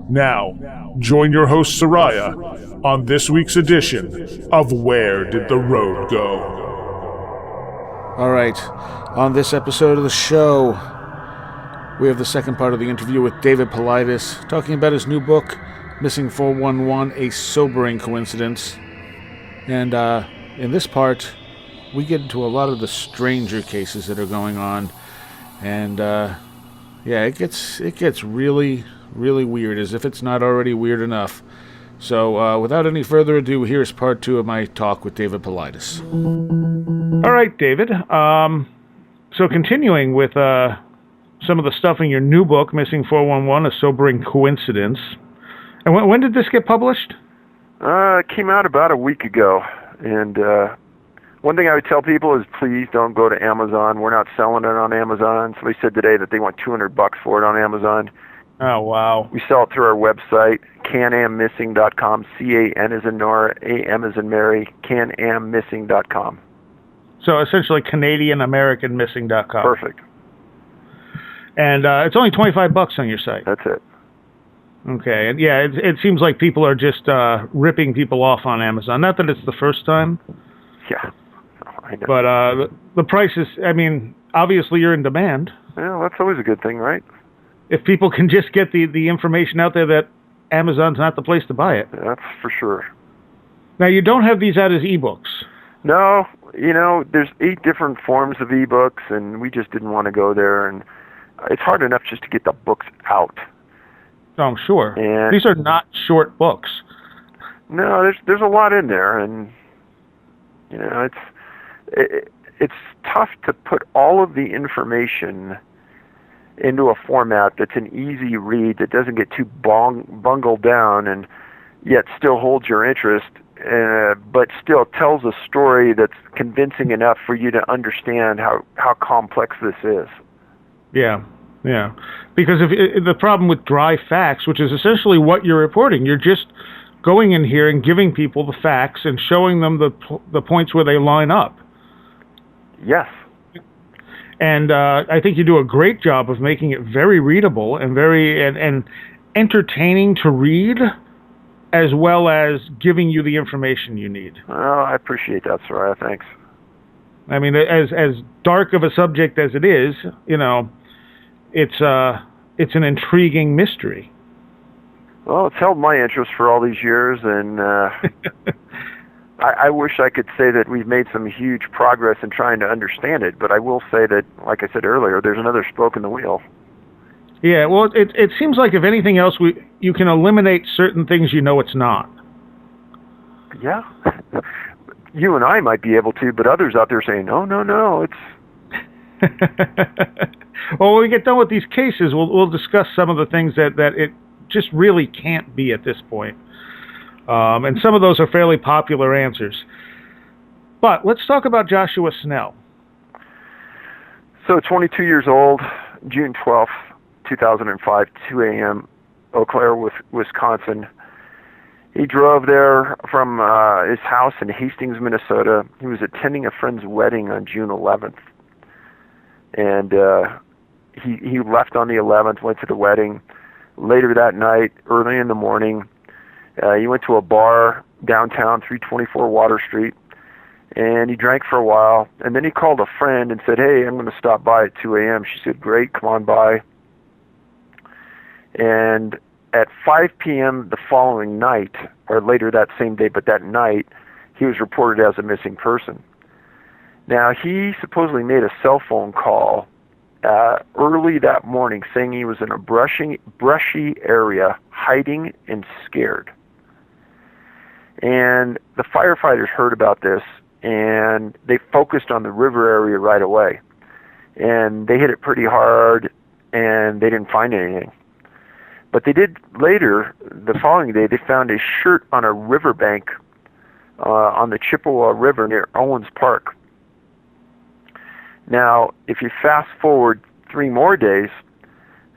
Now, join your host Soraya on this week's edition of Where Did the Road Go? All right, on this episode of the show, we have the second part of the interview with David Paulides, talking about his new book, Missing 411, A Sobering Coincidence. And in this part, we get into a lot of the stranger cases that are going on. And it gets really, really weird, as if it's not already weird enough. So without any further ado, here's part 2 of my talk with David Paulides. All right, David. So continuing with some of the stuff in your new book, Missing 411, A Sobering Coincidence. And when did this get published? It came out about a week ago. And one thing I would tell people is please don't go to Amazon. We're not selling it on Amazon. Somebody said today that they want $200 for it on Amazon. Oh, wow. We sell it through our website, canammissing.com, C-A-N as in Nora, A-M as in Mary, canammissing.com. So essentially CanadianAmericanMissing.com. Perfect. And it's only $25 on your site. That's it. Okay. And yeah, it seems like people are just ripping people off on Amazon. Not that it's the first time. Yeah. I know. But the price is, I mean, obviously you're in demand. Well, that's always a good thing, right? If people can just get the information out there that Amazon's not the place to buy it. That's for sure. Now, you don't have these out as ebooks. No. There's 8 different forms of ebooks, and we just didn't want to go there. And it's hard enough just to get the books out. Oh, I'm sure. And these are not short books. No, there's a lot in there, and it's tough to put all of the information into a format that's an easy read, that doesn't get too bungled down, and yet still holds your interest, but still tells a story that's convincing enough for you to understand how complex this is. Yeah. Because the problem with dry facts, which is essentially what you're reporting, you're just going in here and giving people the facts and showing them the points where they line up. Yes. And I think you do a great job of making it very readable and very and entertaining to read, as well as giving you the information you need. Well, I appreciate that, Soraya. Thanks. I mean, as dark of a subject as it is, it's an intriguing mystery. Well, it's held my interest for all these years, and I wish I could say that we've made some huge progress in trying to understand it, but I will say that, like I said earlier, there's another spoke in the wheel. Yeah, well, it seems like if anything else, you can eliminate certain things it's not. Yeah. You and I might be able to, but others out there saying, no, it's... Well, when we get done with these cases, we'll discuss some of the things that it just really can't be at this point. And some of those are fairly popular answers. But let's talk about Joshua Snell. So 22 years old, June 12th, 2005, 2 a.m., Eau Claire, Wisconsin. He drove there from his house in Hastings, Minnesota. He was attending a friend's wedding on June 11th. And he left on the 11th, went to the wedding. Later that night, early in the morning, he went to a bar downtown, 324 Water Street, and he drank for a while. And then he called a friend and said, hey, I'm going to stop by at 2 a.m. She said, great, come on by. And at 5 p.m. the following night, or later that same day, but that night, he was reported as a missing person. Now, he supposedly made a cell phone call early that morning saying he was in a brushy area, hiding and scared. And the firefighters heard about this, and they focused on the river area right away. And they hit it pretty hard, and they didn't find anything. But they did later, the following day, they found a shirt on a riverbank on the Chippewa River near Owens Park. Now, if you fast forward 3 more days,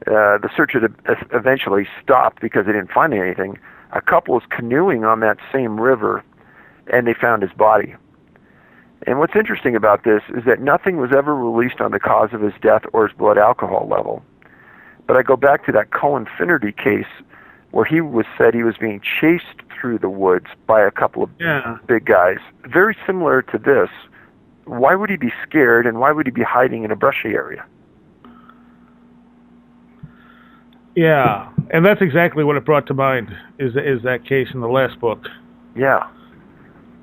the search had eventually stopped because they didn't find anything. A couple was canoeing on that same river, and they found his body. And what's interesting about this is that nothing was ever released on the cause of his death or his blood alcohol level. But I go back to that Cullen Finnerty case where said he was being chased through the woods by a couple of big guys. Very similar to this. Why would he be scared, and why would he be hiding in a brushy area? Yeah, and that's exactly what it brought to mind, is that case in the last book. Yeah.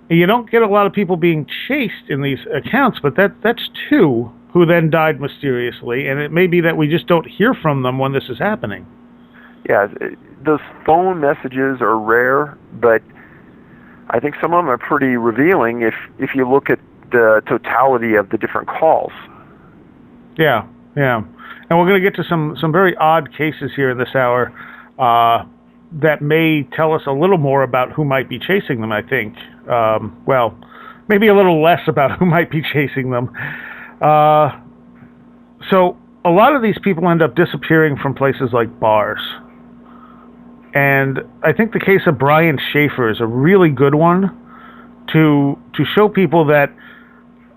You don't get a lot of people being chased in these accounts, but that's two who then died mysteriously, and it may be that we just don't hear from them when this is happening. Yeah, those phone messages are rare, but I think some of them are pretty revealing if you look at the totality of the different calls. Yeah. And we're going to get to some very odd cases here in this hour that may tell us a little more about who might be chasing them, I think. Well, maybe a little less about who might be chasing them. So a lot of these people end up disappearing from places like bars. And I think the case of Brian Schaefer is a really good one to show people that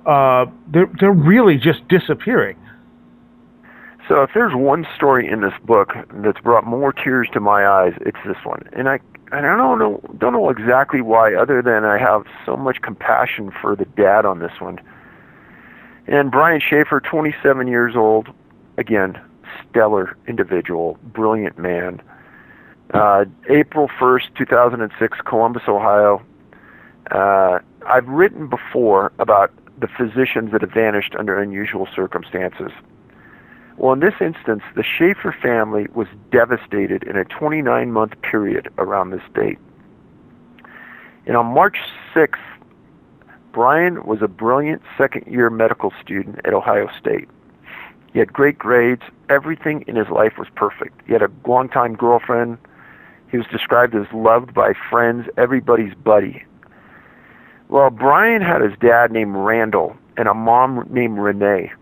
they're really just disappearing. So if there's one story in this book that's brought more tears to my eyes, it's this one. And I don't know exactly why, other than I have so much compassion for the dad on this one. And Brian Schaefer, 27 years old, again, stellar individual, brilliant man. April 1st, 2006, Columbus, Ohio. I've written before about the physicians that have vanished under unusual circumstances. Well, in this instance, the Schaefer family was devastated in a 29-month period around this date. And on March 6th, Brian was a brilliant second-year medical student at Ohio State. He had great grades. Everything in his life was perfect. He had a longtime girlfriend. He was described as loved by friends, everybody's buddy. Well, Brian had his dad named Randall and a mom named Renee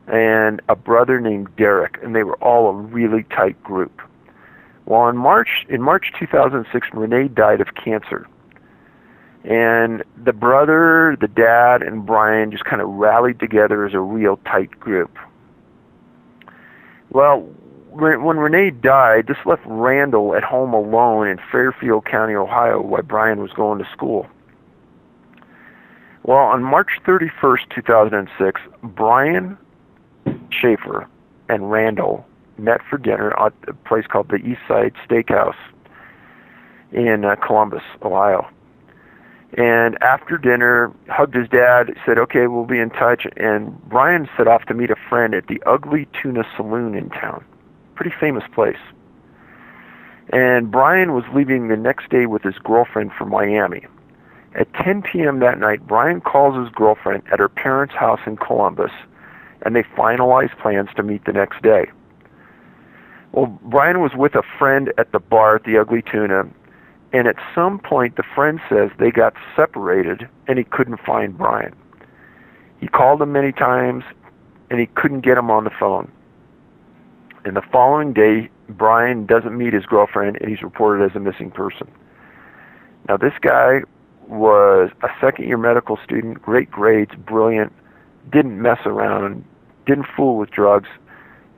and a brother named Derek, and they were all a really tight group. Well, in March 2006, Renee died of cancer. And the brother, the dad, and Brian just kind of rallied together as a real tight group. Well, when Renee died, this left Randall at home alone in Fairfield County, Ohio, while Brian was going to school. Well, on March 31st, 2006, Brian Schaefer and Randall met for dinner at a place called the East Side Steakhouse in Columbus, Ohio. And after dinner, hugged his dad, said, okay, we'll be in touch. And Brian set off to meet a friend at the Ugly Tuna Saloon in town. Pretty famous place. And Brian was leaving the next day with his girlfriend for Miami. At 10 p.m. that night, Brian calls his girlfriend at her parents' house in Columbus, and they finalize plans to meet the next day. Well, Brian was with a friend at the bar at the Ugly Tuna, and at some point the friend says they got separated and he couldn't find Brian. He called him many times and he couldn't get him on the phone. And the following day, Brian doesn't meet his girlfriend and he's reported as a missing person. Now this guy was a second-year medical student, great grades, brilliant, didn't mess around, didn't fool with drugs,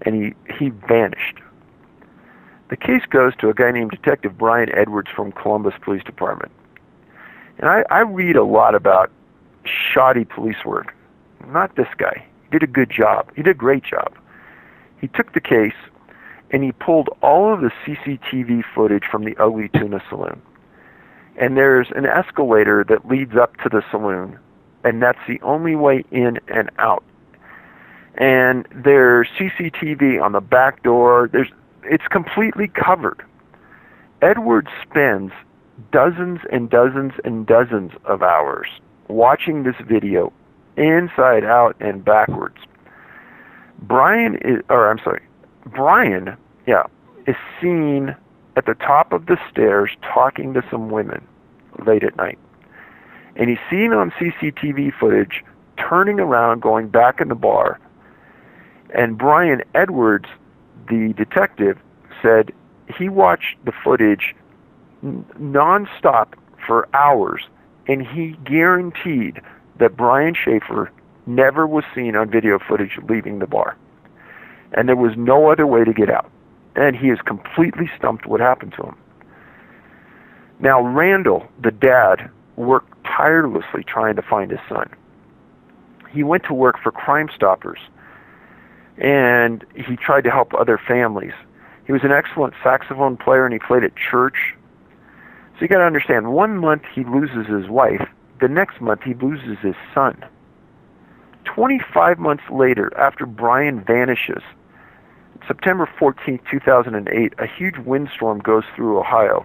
and he vanished. The case goes to a guy named Detective Brian Edwards from Columbus Police Department. And I read a lot about shoddy police work. Not this guy. He did a good job. He did a great job. He took the case and he pulled all of the CCTV footage from the Ugly Tuna Saloon. And there's an escalator that leads up to the saloon, and that's the only way in and out. And there's CCTV on the back door. It's completely covered. Edwards spends dozens and dozens and dozens of hours watching this video inside out and backwards. Brian is seen at the top of the stairs talking to some women late at night. And he's seen on CCTV footage turning around, going back in the bar. And Brian Edwards, the detective, said he watched the footage non-stop for hours, and he guaranteed that Brian Schaefer never was seen on video footage leaving the bar. and there was no other way to get out. And he is completely stumped what happened to him. Now, Randall, the dad, worked tirelessly trying to find his son. He went to work for Crime Stoppers, and he tried to help other families. He was an excellent saxophone player, and he played at church. So you got to understand, 1 month he loses his wife, the next month he loses his son. 25 months later, after Brian vanishes, September 14, 2008, a huge windstorm goes through Ohio,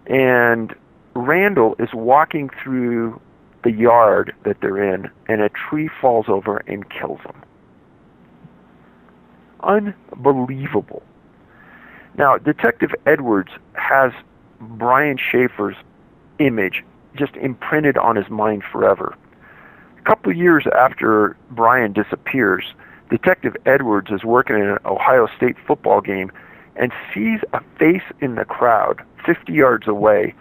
and Randall is walking through the yard that they're in, and a tree falls over and kills him. Unbelievable. Now, Detective Edwards has Brian Schaefer's image just imprinted on his mind forever. A couple of years after Brian disappears, Detective Edwards is working in an Ohio State football game and sees a face in the crowd 50 yards away,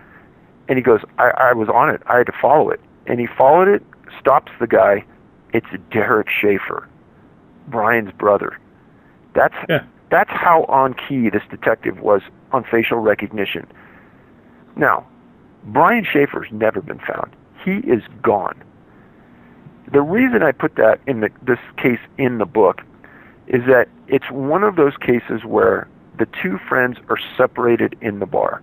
and he goes, I was on it. I had to follow it. And he followed it, stops the guy. It's Derek Schaefer, Brian's brother. That's how on key this detective was on facial recognition. Now, Brian Schaefer's never been found. He is gone. The reason I put that in this case in the book is that it's one of those cases where the two friends are separated in the bar.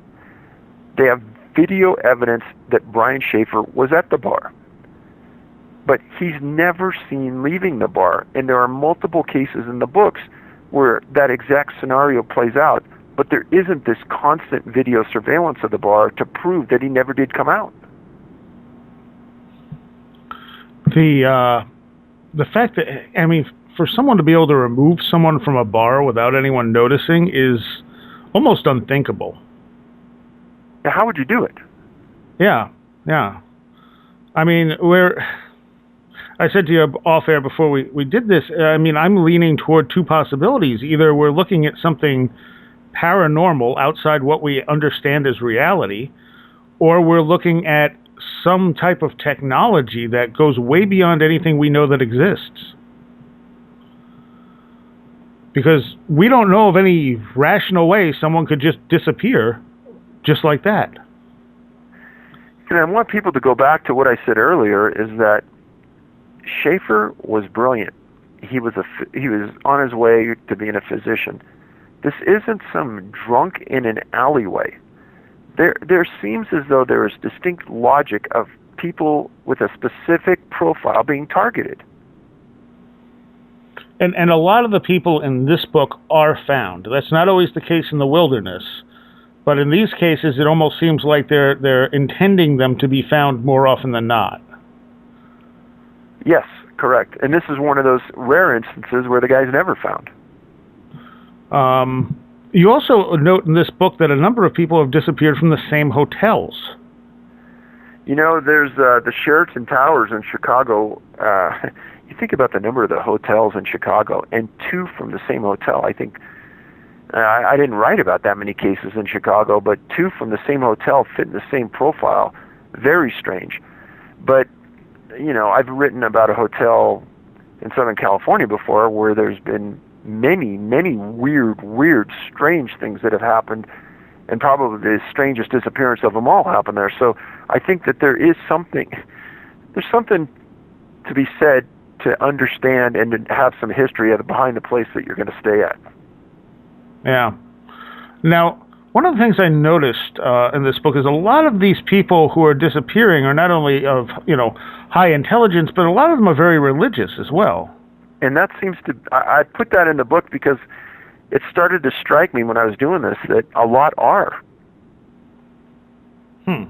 They have video evidence that Brian Schaefer was at the bar, but he's never seen leaving the bar. And there are multiple cases in the books where that exact scenario plays out, but there isn't this constant video surveillance of the bar to prove that he never did come out. The fact that, I mean, for someone to be able to remove someone from a bar without anyone noticing is almost unthinkable. Now, how would you do it? Yeah. I mean, I said to you off air before we did this, I mean, I'm leaning toward two possibilities. Either we're looking at something paranormal outside what we understand as reality, or we're looking at some type of technology that goes way beyond anything we know that exists. Because we don't know of any rational way someone could just disappear just like that. And I want people to go back to what I said earlier, is that Schaefer was brilliant. He was on his way to being a physician. This isn't some drunk in an alleyway. There seems as though there is distinct logic of people with a specific profile being targeted. And a lot of the people in this book are found. That's not always the case in the wilderness, but in these cases, it almost seems like they're intending them to be found more often than not. Yes, correct. And this is one of those rare instances where the guy's never found. You also note in this book that a number of people have disappeared from the same hotels. You know, there's the Sheraton Towers in Chicago. You think about the number of the hotels in Chicago, and two from the same hotel. I think I didn't write about that many cases in Chicago, but two from the same hotel fit in the same profile. Very strange. But, you know, I've written about a hotel in Southern California before where there's been many weird, strange things that have happened, and probably the strangest disappearance of them all happened there. So I think that there's something to be said to understand and to have some history behind the place that you're going to stay at. Yeah. Now, one of the things I noticed in this book is a lot of these people who are disappearing are not only of, high intelligence, but a lot of them are very religious as well. And that seems to, I put that in the book because it started to strike me when I was doing this that a lot are. And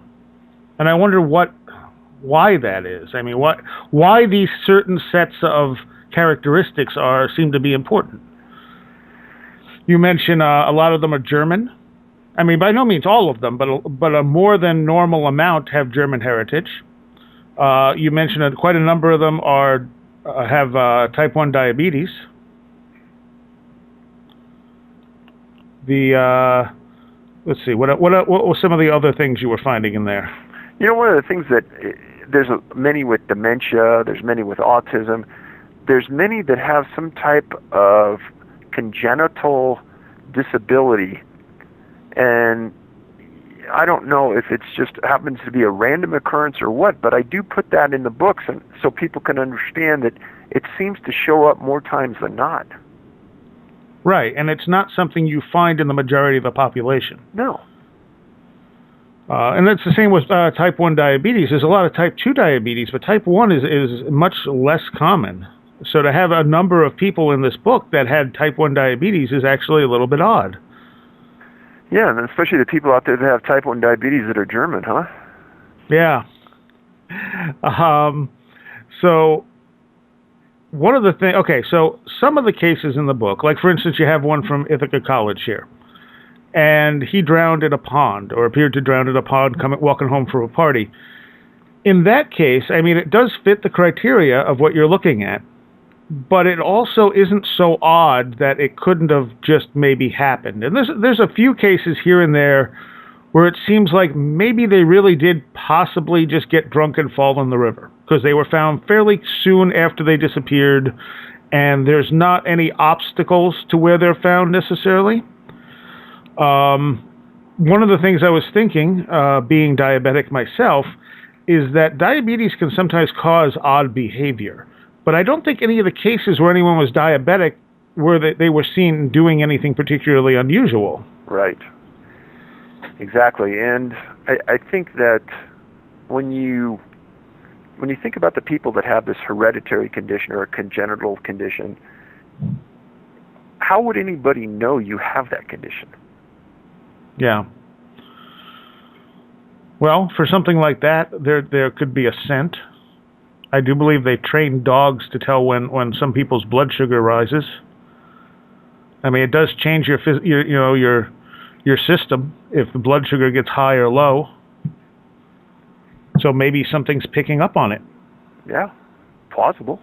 I wonder why that is. I mean, why these certain sets of characteristics seem to be important. You mentioned a lot of them are German. I mean, by no means all of them, but a more than normal amount have German heritage. You mentioned quite a number of them have type 1 diabetes. Let's see, what were some of the other things you were finding in there? You know, one of the things that there's many with dementia, there's many with autism, there's many that have some type of congenital disability, and I don't know if it's just happens to be a random occurrence or what, but I do put that in the books and so people can understand that it seems to show up more times than not. Right, and it's not something you find in the majority of the population. No. And that's the same with type 1 diabetes. There's a lot of type 2 diabetes, but type 1 is much less common. So to have a number of people in this book that had type 1 diabetes is actually a little bit odd. Yeah, and especially the people out there that have type 1 diabetes that are German, huh? Yeah. So one of the things, okay, so some of the cases in the book, like for instance, you have one from Ithaca College here, and he drowned in a pond, or appeared to drown in a pond walking home from a party. In that case, I mean, it does fit the criteria of what you're looking at, but it also isn't so odd that it couldn't have just maybe happened. And there's a few cases here and there where it seems like maybe they really did possibly just get drunk and fall in the river, because they were found fairly soon after they disappeared, and there's not any obstacles to where they're found necessarily. One of the things I was thinking, being diabetic myself, is that diabetes can sometimes cause odd behavior. But I don't think any of the cases where anyone was diabetic were that they were seen doing anything particularly unusual. Right. Exactly. And I think that when you think about the people that have this hereditary condition or a congenital condition, how would anybody know you have that condition? Yeah. Well, for something like that, there could be a scent. I do believe they train dogs to tell when some people's blood sugar rises. I mean, it does change your system if the blood sugar gets high or low. So maybe something's picking up on it. Yeah, plausible.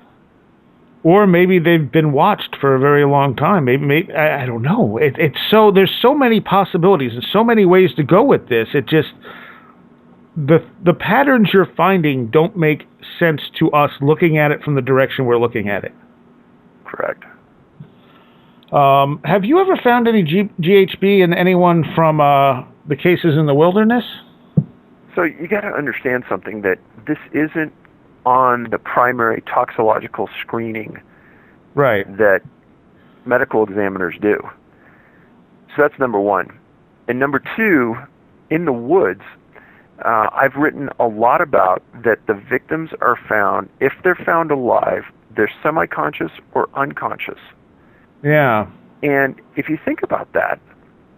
Or maybe they've been watched for a very long time. Maybe I don't know. There's so many possibilities and so many ways to go with this. It just the patterns you're finding don't make sense to us looking at it from the direction we're looking at it. Correct. Have you ever found any GHB in anyone from the cases in the wilderness? So you got to understand something, that this isn't on the primary toxicological screening right. that medical examiners do. So that's number one. And number two, in the woods, I've written a lot about that the victims are found, if they're found alive, they're semi-conscious or unconscious. Yeah. And if you think about that,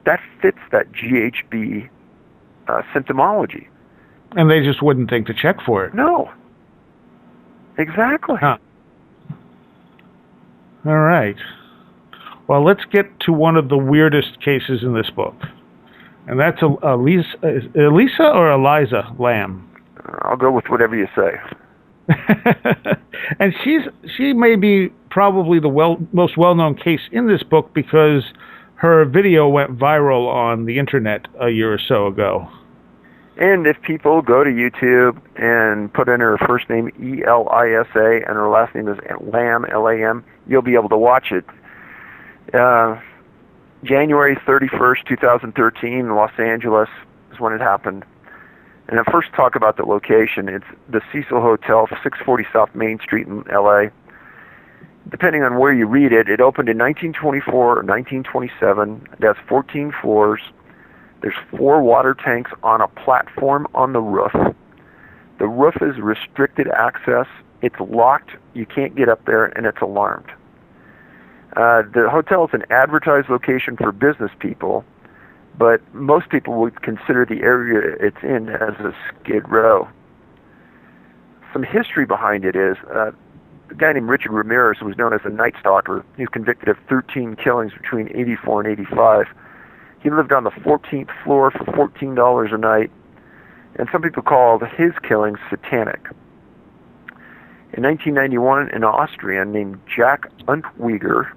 that fits that GHB symptomology. And they just wouldn't think to check for it. No. Exactly. Huh. All right. Well, let's get to one of the weirdest cases in this book. And that's Elisa or Eliza Lamb? I'll go with whatever you say. And she may be probably the most well-known case in this book because her video went viral on the internet a year or so ago. And if people go to YouTube and put in her first name Elisa and her last name is Lamb, Lam, you'll be able to watch it. January 31st, 2013, in Los Angeles is when it happened. And I'll first talk about the location. It's the Cecil Hotel, 640 South Main Street in L.A. Depending on where you read it, it opened in 1924 or 1927. It has 14 floors. There's 4 water tanks on a platform on the roof. The roof is restricted access. It's locked. You can't get up there, and it's alarmed. The hotel is an advertised location for business people, but most people would consider the area it's in as a skid row. Some history behind it is a guy named Richard Ramirez, who was known as the Night Stalker. He was convicted of 13 killings between 84 and 85. He lived on the 14th floor for $14 a night, and some people called his killings satanic. In 1991, an Austrian named Jack Untweger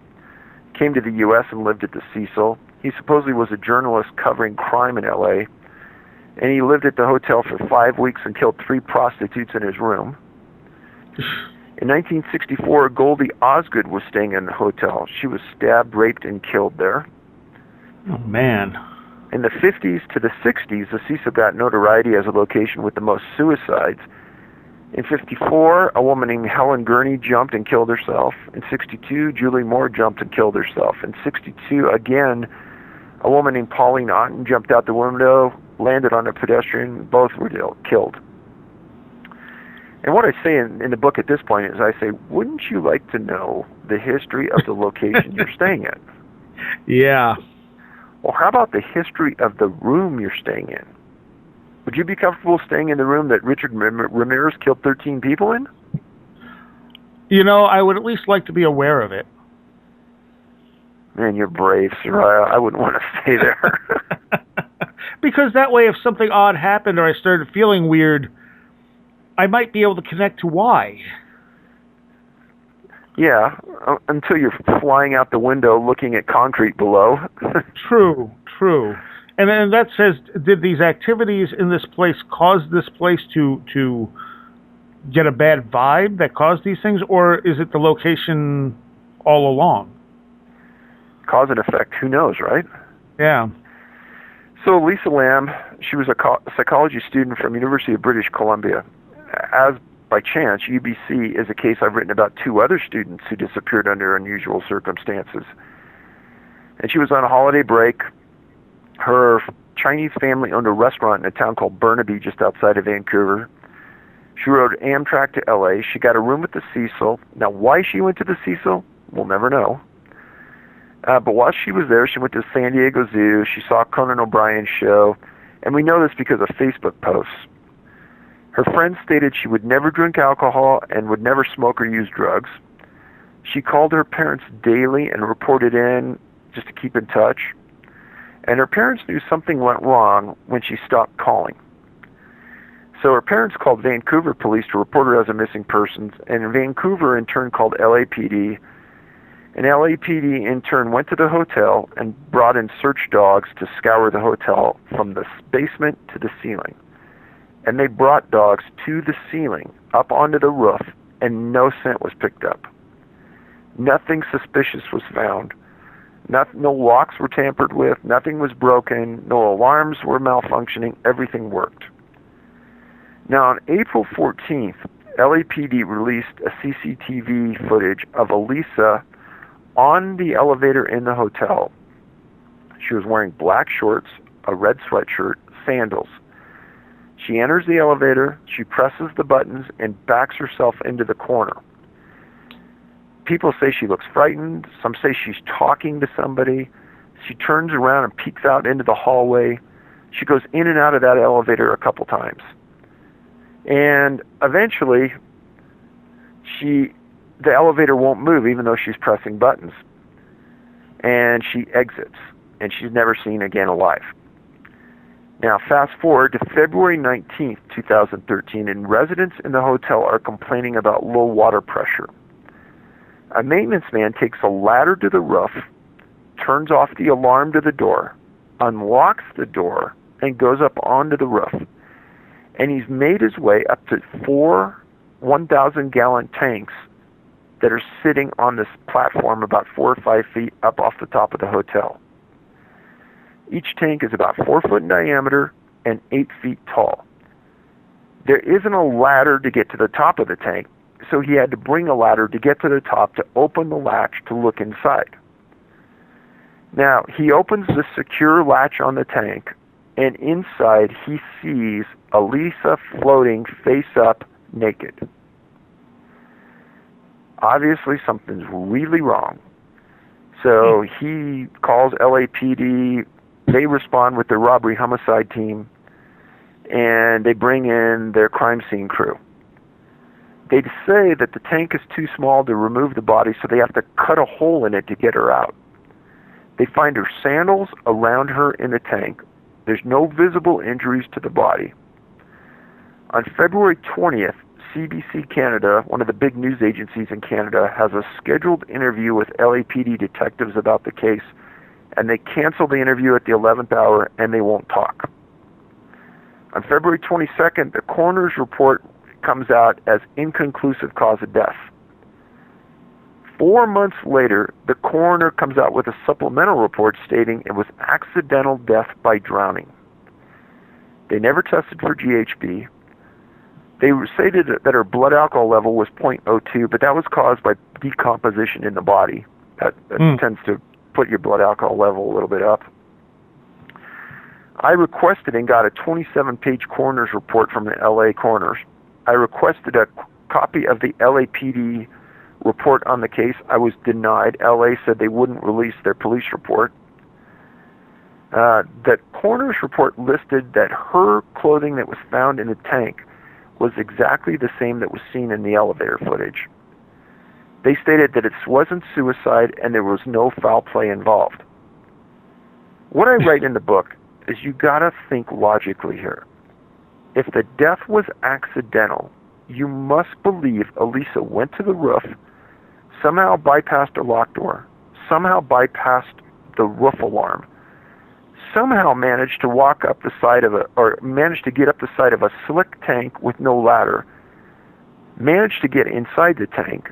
came to the U.S. and lived at the Cecil. He supposedly was a journalist covering crime in L.A., and he lived at the hotel for 5 weeks and killed 3 prostitutes in his room. In 1964, Goldie Osgood was staying in the hotel. She was stabbed, raped, and killed there. Oh, man. In the 50s to the 60s, the Cecil got notoriety as a location with the most suicides. In 54, a woman named Helen Gurney jumped and killed herself. In 62, Julie Moore jumped and killed herself. In 62, again, a woman named Pauline Otten jumped out the window, landed on a pedestrian. Both were killed. And what I say in the book at this point is I say, wouldn't you like to know the history of the location you're staying in? Yeah. Well, how about the history of the room you're staying in? Would you be comfortable staying in the room that Richard Ramirez killed 13 people in? You know, I would at least like to be aware of it. Man, you're brave, sir. I wouldn't want to stay there. Because that way, if something odd happened or I started feeling weird, I might be able to connect to why. Yeah, until you're flying out the window looking at concrete below. True. And then that says, did these activities in this place cause this place to get a bad vibe that caused these things, or is it the location all along? Cause and effect, who knows, right? Yeah. So Lisa Lamb, she was a psychology student from University of British Columbia. As by chance, UBC is a case I've written about 2 other students who disappeared under unusual circumstances. And she was on a holiday break. Her Chinese family owned a restaurant in a town called Burnaby, just outside of Vancouver. She rode Amtrak to LA. She got a room at the Cecil. Now, why she went to the Cecil, we'll never know. But while she was there, she went to San Diego Zoo. She saw Conan O'Brien's show. And we know this because of Facebook posts. Her friends stated she would never drink alcohol and would never smoke or use drugs. She called her parents daily and reported in just to keep in touch. And her parents knew something went wrong when she stopped calling. So her parents called Vancouver police to report her as a missing person, and Vancouver in turn called LAPD. And LAPD in turn went to the hotel and brought in search dogs to scour the hotel from the basement to the ceiling. And they brought dogs to the ceiling, up onto the roof, and no scent was picked up. Nothing suspicious was found. No locks were tampered with, nothing was broken, no alarms were malfunctioning, everything worked. Now on April 14th, LAPD released a CCTV footage of Elisa on the elevator in the hotel. She was wearing black shorts, a red sweatshirt, sandals. She enters the elevator, she presses the buttons, and backs herself into the corner. People say she looks frightened. Some say she's talking to somebody. She turns around and peeks out into the hallway. She goes in and out of that elevator a couple times. And eventually, the elevator won't move even though she's pressing buttons. And she exits, and she's never seen again alive. Now, fast forward to February 19th, 2013, and residents in the hotel are complaining about low water pressure. A maintenance man takes a ladder to the roof, turns off the alarm to the door, unlocks the door, and goes up onto the roof. And he's made his way up to 4 1,000-gallon tanks that are sitting on this platform about 4 or 5 feet up off the top of the hotel. Each tank is about 4 foot in diameter and 8 feet tall. There isn't a ladder to get to the top of the tank, so he had to bring a ladder to get to the top to open the latch to look inside. Now, he opens the secure latch on the tank, and inside he sees Elisa floating face up, naked. Obviously, something's really wrong. So he calls LAPD. They respond with their robbery homicide team, and they bring in their crime scene crew. They say that the tank is too small to remove the body, so they have to cut a hole in it to get her out. They find her sandals around her in the tank. There's no visible injuries to the body. On February 20th, CBC Canada, one of the big news agencies in Canada, has a scheduled interview with LAPD detectives about the case, and they cancel the interview at the 11th hour, and they won't talk. On February 22nd, the coroner's report comes out as inconclusive cause of death. 4 months later, the coroner comes out with a supplemental report stating it was accidental death by drowning. They never tested for GHB. They stated that her blood alcohol level was 0.02, but that was caused by decomposition in the body. That tends to put your blood alcohol level a little bit up. I requested and got a 27-page coroner's report from the LA coroners. I requested a copy of the LAPD report on the case. I was denied. LA said they wouldn't release their police report. The coroner's report listed that her clothing that was found in the tank was exactly the same that was seen in the elevator footage. They stated that it wasn't suicide and there was no foul play involved. What I write in the book is you gotta think logically here. If the death was accidental, you must believe Elisa went to the roof, somehow bypassed a locked door, somehow bypassed the roof alarm, somehow managed to walk up the side of managed to get up the side of a slick tank with no ladder, managed to get inside the tank,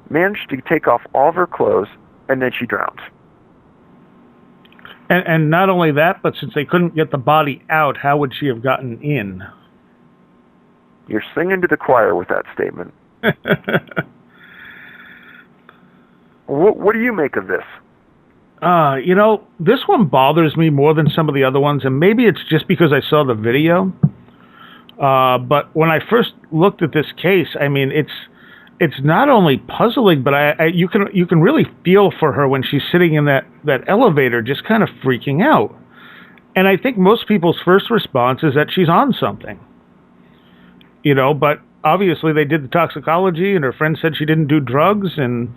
managed to take off all of her clothes, and then she drowned. And not only that, but since they couldn't get the body out, how would she have gotten in? You're singing to the choir with that statement. What do you make of this? This one bothers me more than some of the other ones, and maybe it's just because I saw the video. But when I first looked at this case, I mean, it's not only puzzling, but you can really feel for her when she's sitting in that elevator, just kind of freaking out. And I think most people's first response is that she's on something. But obviously they did the toxicology, and her friend said she didn't do drugs, and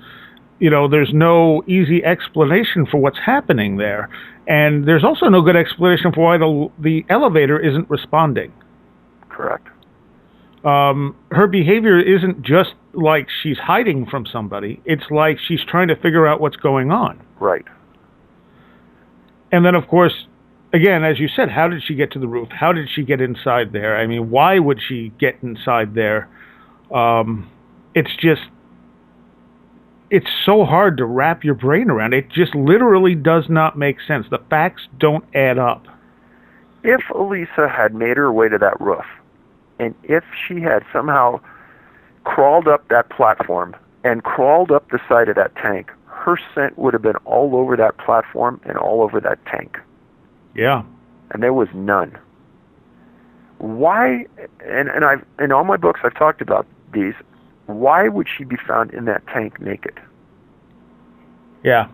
there's no easy explanation for what's happening there. And there's also no good explanation for why the elevator isn't responding. Correct. Her behavior isn't just like she's hiding from somebody. It's like she's trying to figure out what's going on. Right. And then, of course, again, as you said, how did she get to the roof? How did she get inside there? I mean, why would she get inside there? It's so hard to wrap your brain around. It just literally does not make sense. The facts don't add up. If Elisa had made her way to that roof, and if she had somehow crawled up that platform and crawled up the side of that tank, her scent would have been all over that platform and all over that tank. Yeah. And there was none. Why, and I've in all my books I've talked about these, why would she be found in that tank naked? Yeah.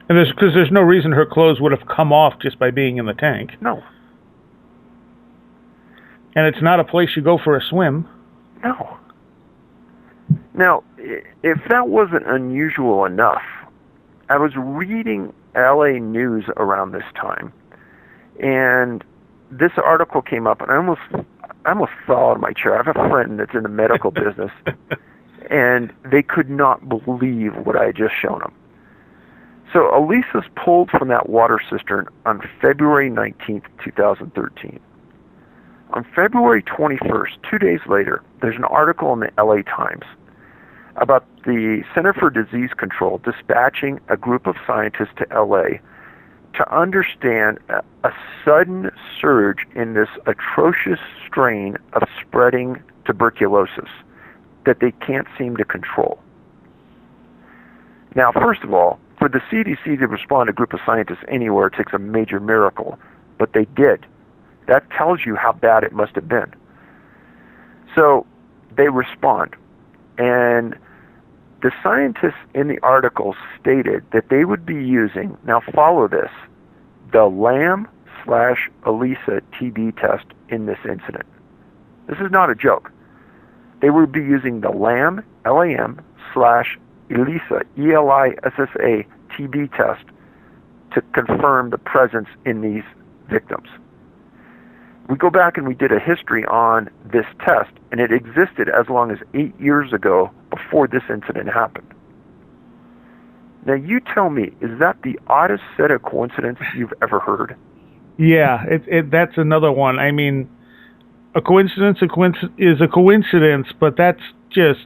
And because there's no reason her clothes would have come off just by being in the tank. No. And it's not a place you go for a swim. No. Now, if that wasn't unusual enough, I was reading LA News around this time, and this article came up, and I almost fell out of my chair. I have a friend that's in the medical business, and they could not believe what I had just shown them. So Elisa's pulled from that water cistern on February 19th, 2013. On February 21st, 2 days later, there's an article in the LA Times about the Center for Disease Control dispatching a group of scientists to LA to understand a sudden surge in this atrocious strain of spreading tuberculosis that they can't seem to control. Now, first of all, for the CDC to respond to a group of scientists anywhere takes a major miracle, but they did. That tells you how bad it must have been. So they respond, and the scientists in the article stated that they would be using, now follow this, the Lamb/Elisa TB test in this incident. This is not a joke. They would be using the Lamb, Lam/Elisa, ELISSA TB test to confirm the presence in these victims. We go back and we did a history on this test, and it existed as long as 8 years ago before this incident happened. Now you tell me, is that the oddest set of coincidences you've ever heard? Yeah, that's another one. I mean, a coincidence is a coincidence, but that's just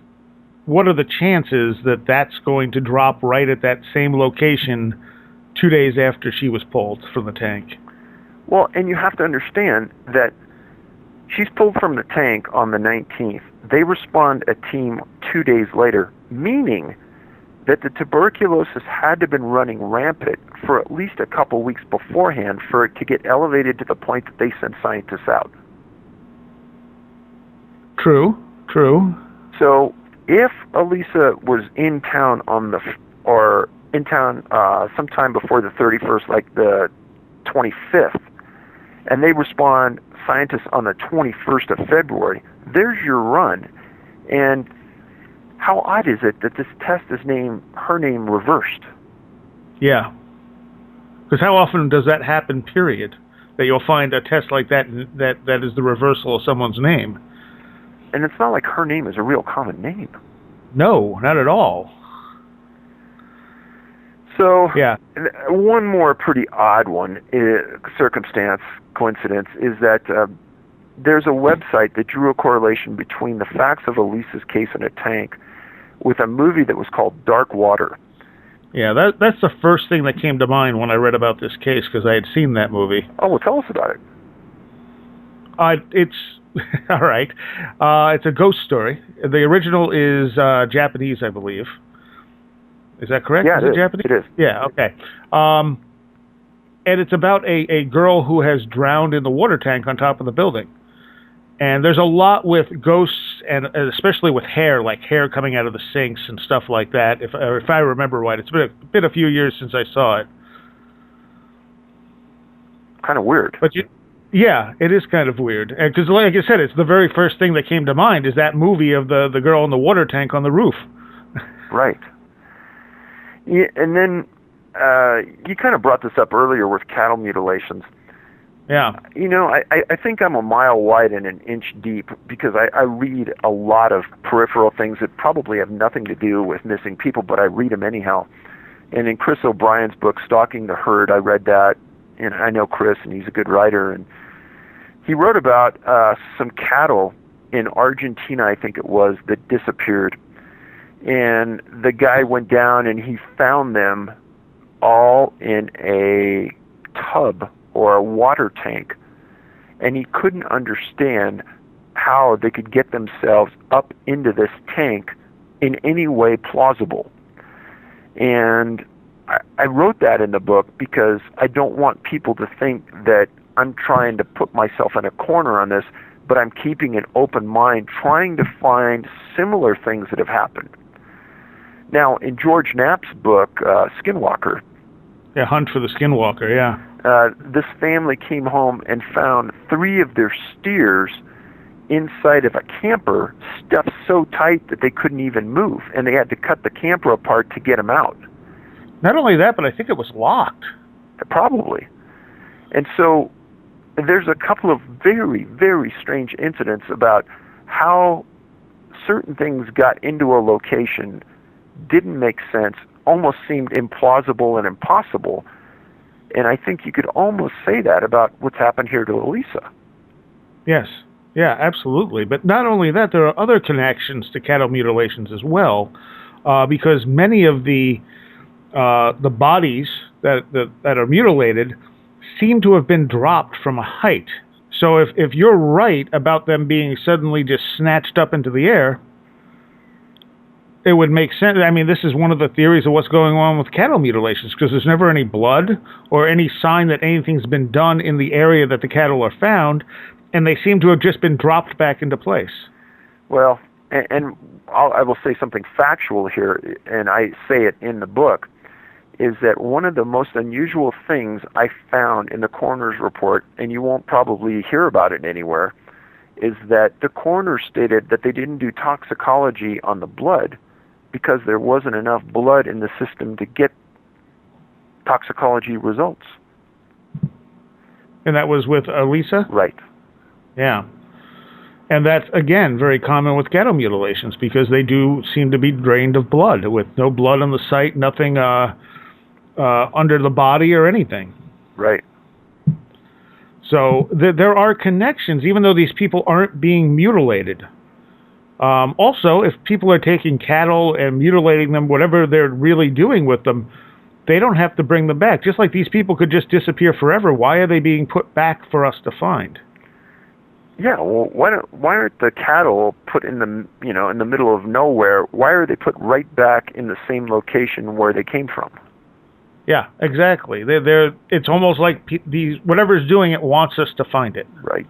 what are the chances that that's going to drop right at that same location 2 days after she was pulled from the tank? Well, and you have to understand that she's pulled from the tank on the 19th. They respond a team 2 days later, meaning that the tuberculosis had to have been running rampant for at least a couple weeks beforehand for it to get elevated to the point that they sent scientists out. True. So if Elisa was in town sometime before the 31st, like the 25th, and they respond scientists on the 21st of February, there's your run. And how odd is it that this test is her name reversed? Yeah. Because how often does that happen, period? That you'll find a test like that that is the reversal of someone's name. And it's not like her name is a real common name. No, not at all. So, yeah. One more pretty odd coincidence, is that there's a website that drew a correlation between the facts of Elisa's case in a tank with a movie that was called Dark Water. Yeah, that's the first thing that came to mind when I read about this case, because I had seen that movie. Oh, well, tell us about it. It's all right. It's a ghost story. The original is Japanese, I believe. Is that correct? Yeah, is it Japanese? It is. Yeah, okay. And it's about a girl who has drowned in the water tank on top of the building. And there's a lot with ghosts, and especially with hair, like hair coming out of the sinks and stuff like that. If I remember right, it's been a few years since I saw it. Kind of weird. But yeah, it is kind of weird. Because, like I said, it's the very first thing that came to mind is that movie of the girl in the water tank on the roof. Right. Yeah, and then you kind of brought this up earlier with cattle mutilations. Yeah. You know, I think I'm a mile wide and an inch deep because I read a lot of peripheral things that probably have nothing to do with missing people, but I read them anyhow. And in Chris O'Brien's book, Stalking the Herd, I read that, and I know Chris, and he's a good writer, and he wrote about some cattle in Argentina, I think it was, that disappeared. And the guy went down and he found them all in a tub or a water tank, and he couldn't understand how they could get themselves up into this tank in any way plausible. And I wrote that in the book because I don't want people to think that I'm trying to put myself in a corner on this, but I'm keeping an open mind, trying to find similar things that have happened. Now, in George Knapp's book, Skinwalker, yeah, Hunt for the Skinwalker, yeah. This family came home and found 3 of their steers inside of a camper stuffed so tight that they couldn't even move, and they had to cut the camper apart to get them out. Not only that, but I think it was locked. Probably. And so there's a couple of very, very strange incidents about how certain things got into a location, didn't make sense, almost seemed implausible and impossible. And I think you could almost say that about what's happened here to Elisa. Yes. Yeah, absolutely. But not only that, there are other connections to cattle mutilations as well, because many of the bodies that are mutilated seem to have been dropped from a height. So if you're right about them being suddenly just snatched up into the air, it would make sense. I mean, this is one of the theories of what's going on with cattle mutilations, because there's never any blood or any sign that anything's been done in the area that the cattle are found, and they seem to have just been dropped back into place. Well, and I will say something factual here, and I say it in the book, is that one of the most unusual things I found in the coroner's report, and you won't probably hear about it anywhere, is that the coroner stated that they didn't do toxicology on the blood because there wasn't enough blood in the system to get toxicology results. And that was with Elisa? Right. Yeah. And that's, again, very common with cattle mutilations because they do seem to be drained of blood, with no blood on the site, nothing under the body or anything. Right. So there are connections, even though these people aren't being mutilated. Also, if people are taking cattle and mutilating them, whatever they're really doing with them, they don't have to bring them back. Just like these people could just disappear forever, why are they being put back for us to find? Yeah, well, why aren't the cattle put in the in the middle of nowhere? Why are they put right back in the same location where they came from? Yeah, exactly. They're it's almost like these whatever's doing it wants us to find it. Right.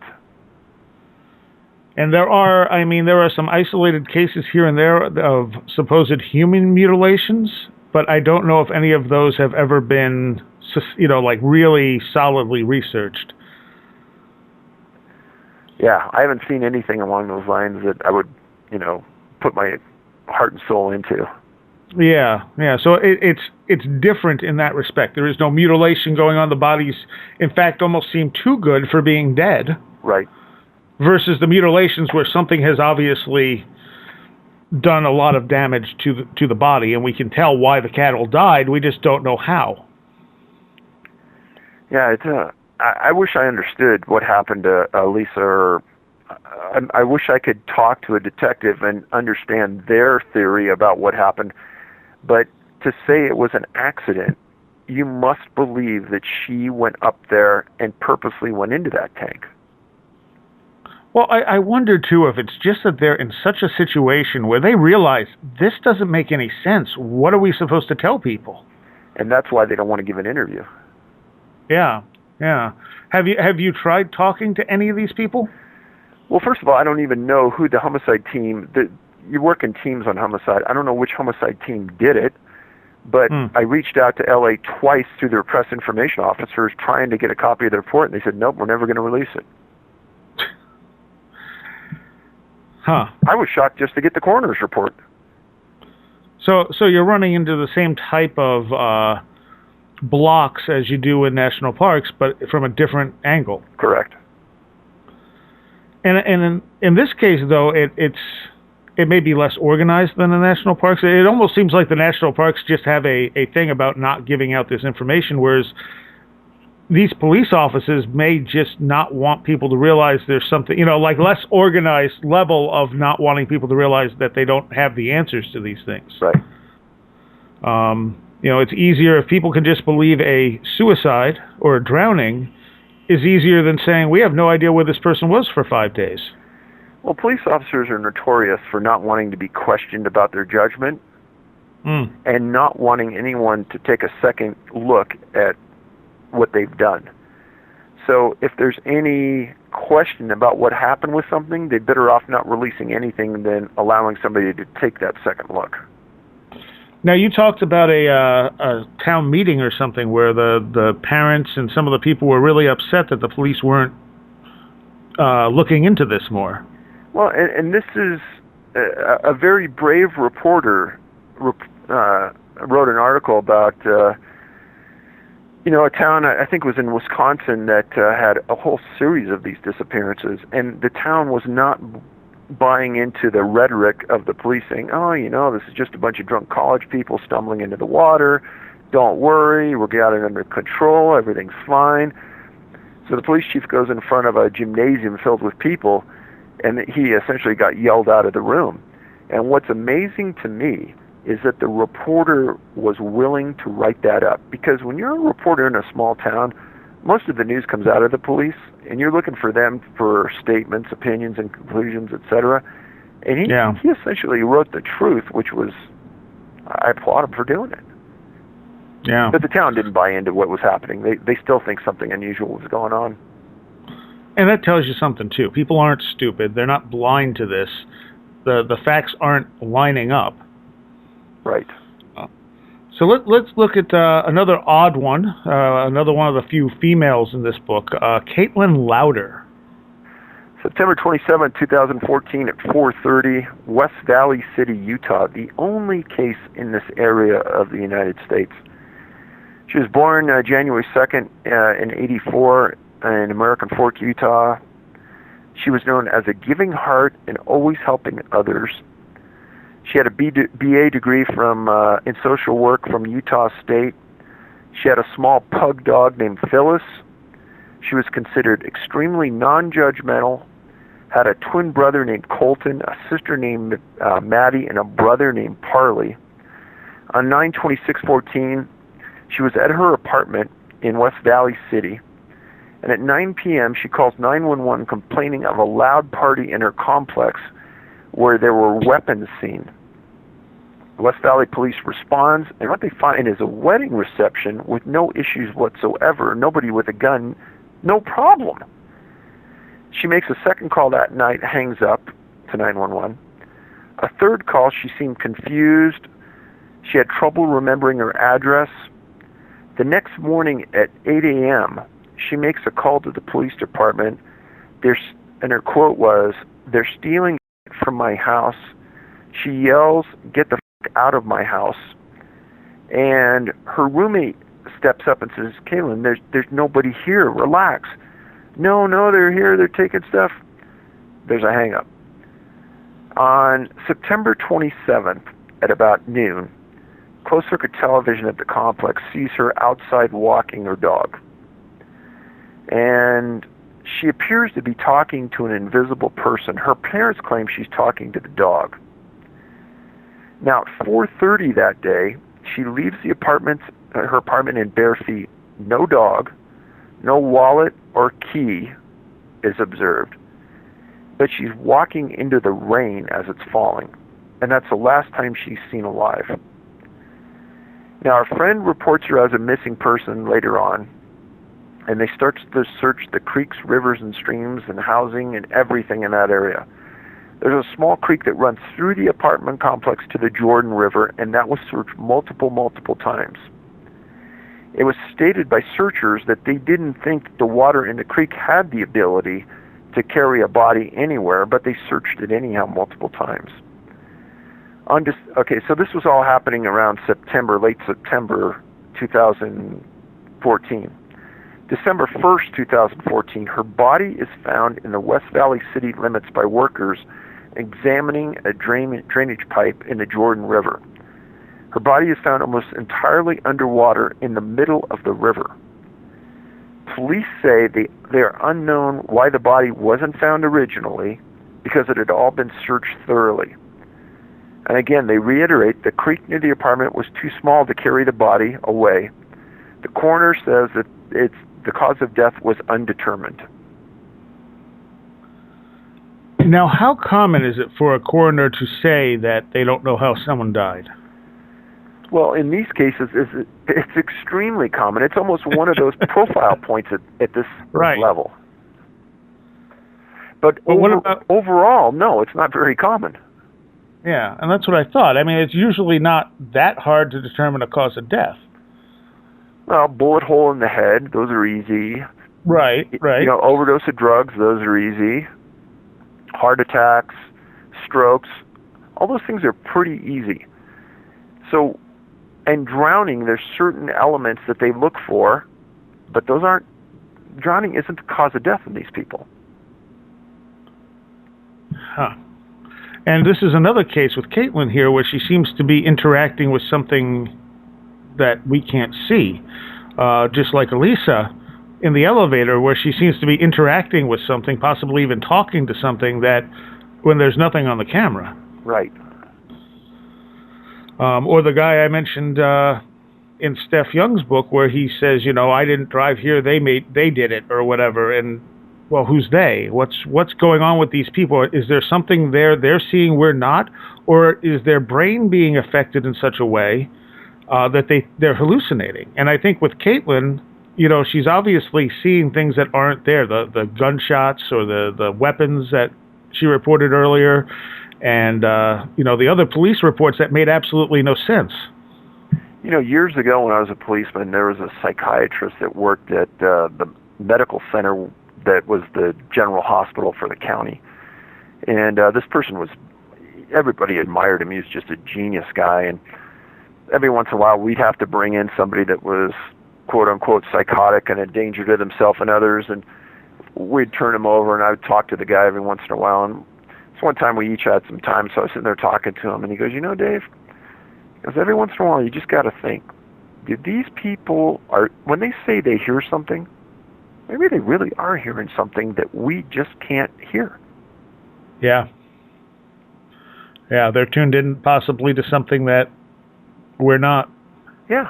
And there are some isolated cases here and there of supposed human mutilations, but I don't know if any of those have ever been, like really solidly researched. Yeah, I haven't seen anything along those lines that I would, put my heart and soul into. Yeah. So it's different in that respect. There is no mutilation going on. The bodies, in fact, almost seem too good for being dead. Right. Versus the mutilations where something has obviously done a lot of damage to the body, and we can tell why the cattle died. We just don't know how. Yeah, I wish I understood what happened to Lisa, or I wish I could talk to a detective and understand their theory about what happened. But to say it was an accident, you must believe that she went up there and purposely went into that tank. Well, I wonder, too, if it's just that they're in such a situation where they realize this doesn't make any sense. What are we supposed to tell people? And that's why they don't want to give an interview. Yeah. Have you tried talking to any of these people? Well, first of all, I don't even know who the homicide team... You work in teams on homicide. I don't know which homicide team did it, but I reached out to L.A. twice through their press information officers trying to get a copy of the report, and they said, nope, we're never going to release it. Huh. I was shocked just to get the coroner's report. So you're running into the same type of blocks as you do in national parks, but from a different angle. Correct. And in this case, though, it may be less organized than the national parks. It almost seems like the national parks just have a thing about not giving out this information, whereas these police offices may just not want people to realize there's something, like less organized level of not wanting people to realize that they don't have the answers to these things. Right. It's easier if people can just believe a suicide or a drowning is easier than saying we have no idea where this person was for 5 days. Well, police officers are notorious for not wanting to be questioned about their judgment and not wanting anyone to take a second look at what they've done. So if there's any question about what happened with something, they're better off not releasing anything than allowing somebody to take that second look. Now, you talked about a town meeting or something where the parents and some of the people were really upset that the police weren't looking into this more. Well, and this is a very brave reporter wrote an article about a town, I think it was in Wisconsin, that had a whole series of these disappearances, and the town was not buying into the rhetoric of the police saying, this is just a bunch of drunk college people stumbling into the water. Don't worry, we'll get it under control, everything's fine. So the police chief goes in front of a gymnasium filled with people, and he essentially got yelled out of the room. And what's amazing to me is that the reporter was willing to write that up. Because when you're a reporter in a small town, most of the news comes out of the police, and you're looking for them for statements, opinions, and conclusions, etc. And he essentially wrote the truth, which was, I applaud him for doing it. Yeah. But the town didn't buy into what was happening. They still think something unusual was going on. And that tells you something, too. People aren't stupid. They're not blind to this. The facts aren't lining up. Right. So let's look at another odd one, another one of the few females in this book, Caitlin Lowder. September 27, 2014 at 4:30, West Valley City, Utah, the only case in this area of the United States. She was born January 2nd in 84 in American Fork, Utah. She was known as a giving heart and always helping others. She had a BA degree in social work from Utah State. She had a small pug dog named Phyllis. She was considered extremely non-judgmental, had a twin brother named Colton, a sister named Maddie, and a brother named Parley. On 9/26/14, she was at her apartment in West Valley City, and at 9 p.m. she calls 911 complaining of a loud party in her complex where there were weapons seen. West Valley Police responds, and what they find is a wedding reception with no issues whatsoever, nobody with a gun, no problem. She makes a second call that night, hangs up to 911. A third call, she seemed confused. She had trouble remembering her address. The next morning at 8 a.m., she makes a call to the police department, and her quote was, "They're stealing from my house." She yells, "Get the out of my house." And her roommate steps up and says, "Kaylin, there's nobody here. Relax." No, they're here. They're taking stuff. There's a hang-up. On September 27th at about noon, closed-circuit television at the complex sees her outside walking her dog. And she appears to be talking to an invisible person. Her parents claim she's talking to the dog. Now, at 4:30 that day, she leaves her apartment in bare feet. No dog, no wallet or key is observed. But she's walking into the rain as it's falling. And that's the last time she's seen alive. Now, our friend reports her as a missing person later on. And they start to search the creeks, rivers, and streams and housing and everything in that area. There's a small creek that runs through the apartment complex to the Jordan River, and that was searched multiple times. It was stated by searchers that they didn't think the water in the creek had the ability to carry a body anywhere, but they searched it anyhow multiple times. Okay, so this was all happening around late September 2014. December 1st, 2014, her body is found in the West Valley city limits by workers examining a drainage pipe in the Jordan River. Her body is found almost entirely underwater in the middle of the river. Police say they are unknown why the body wasn't found originally, because it had all been searched thoroughly. And again, they reiterate the creek near the apartment was too small to carry the body away. The coroner says that the cause of death was undetermined. Now, how common is it for a coroner to say that they don't know how someone died? Well, in these cases, it's extremely common. It's almost one of those profile points at this level. But overall, no, it's not very common. Yeah, and that's what I thought. I mean, it's usually not that hard to determine a cause of death. Well, bullet hole in the head, those are easy. Right. You know, overdose of drugs, those are easy. Heart attacks, strokes, all those things are pretty easy. So, and drowning, there's certain elements that they look for, but drowning isn't the cause of death in these people. Huh. And this is another case with Caitlin here where she seems to be interacting with something that we can't see. Just like Elisa in the elevator, where she seems to be interacting with something, possibly even talking to something that when there's nothing on the camera. Right. Or the guy I mentioned in Steph Young's book where he says, you know, I didn't drive here, they did it, or whatever. And, well, who's they? What's going on with these people? Is there something there they're seeing we're not? Or is their brain being affected in such a way that they're hallucinating? And I think with Caitlin, you know, she's obviously seeing things that aren't there, the gunshots or the weapons that she reported earlier, and, you know, the other police reports that made absolutely no sense. You know, years ago when I was a policeman, there was a psychiatrist that worked at the medical center that was the general hospital for the county. And this person everybody admired him. He was just a genius guy. And every once in a while, we'd have to bring in somebody that was quote-unquote psychotic and a danger to themselves and others, and we'd turn him over, and I would talk to the guy every once in a while. And so one time we each had some time, so I was sitting there talking to him, and he goes, you know, Dave, because every once in a while you just got to think, these people when they say they hear something, maybe they really are hearing something that we just can't hear. Yeah. Yeah, they're tuned in possibly to something that we're not. Yeah.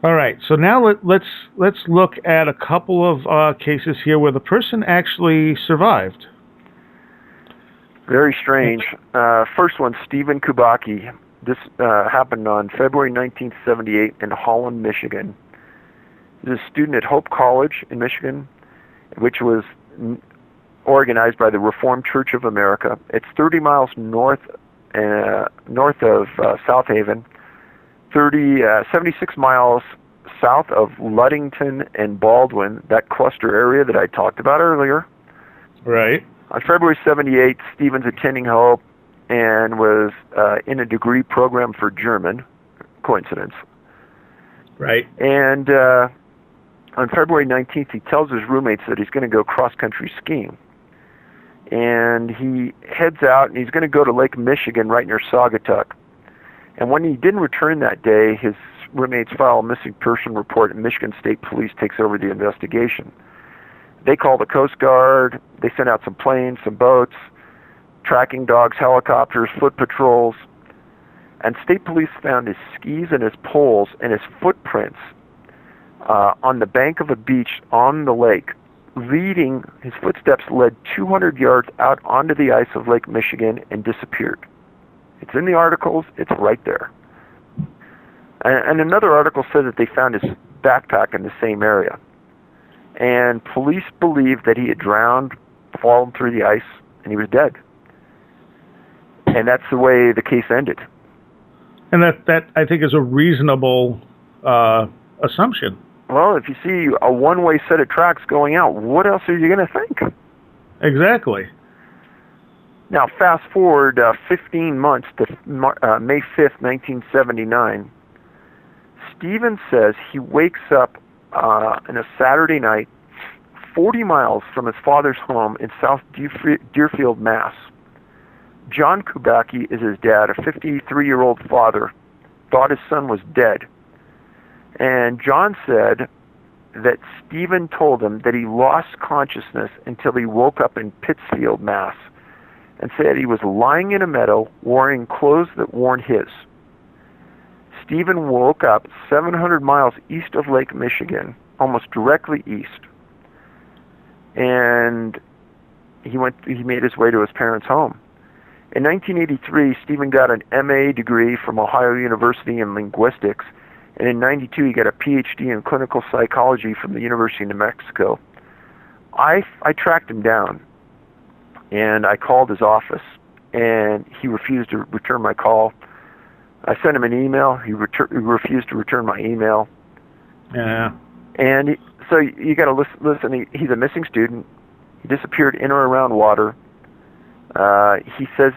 All right, so now let's look at a couple of cases here where the person actually survived. Very strange. First one, Stephen Kubachi. This happened on February 1978 in Holland, Michigan. He was a student at Hope College in Michigan, which was organized by the Reformed Church of America. It's 30 miles north of South Haven, 76 miles south of Ludington and Baldwin, that cluster area that I talked about earlier. Right. On February 78, Stephen's attending Hope and was in a degree program for German. Coincidence. Right. And on February 19th, he tells his roommates that he's going to go cross-country skiing. And he heads out, and he's going to go to Lake Michigan right near Saugatuck. And when he didn't return that day, his roommates file a missing person report, and Michigan State Police takes over the investigation. They call the Coast Guard. They send out some planes, some boats, tracking dogs, helicopters, foot patrols. And state police found his skis and his poles and his footprints on the bank of a beach on the lake. His footsteps led 200 yards out onto the ice of Lake Michigan and disappeared. It's in the articles. It's right there. And another article said that they found his backpack in the same area. And police believe that he had drowned, fallen through the ice, and he was dead. And that's the way the case ended. And that I think is a reasonable assumption. Well, if you see a one-way set of tracks going out, what else are you going to think? Exactly. Now, fast forward 15 months to May 5th, 1979. Stephen says he wakes up on a Saturday night 40 miles from his father's home in South Deerfield, Mass. John Kubachi is his dad, a 53-year-old father, thought his son was dead. And John said that Stephen told him that he lost consciousness until he woke up in Pittsfield, Mass, and said he was lying in a meadow wearing clothes that weren't his. Stephen woke up 700 miles east of Lake Michigan, almost directly east, and he made his way to his parents' home. In 1983, Stephen got an MA degree from Ohio University in linguistics, and in 92 he got a PhD in clinical psychology from the University of New Mexico. I tracked him down, and I called his office, and he refused to return my call. I sent him an email. He refused to return my email. Yeah. And so you got to listen. He's a missing student. He disappeared in or around water. He says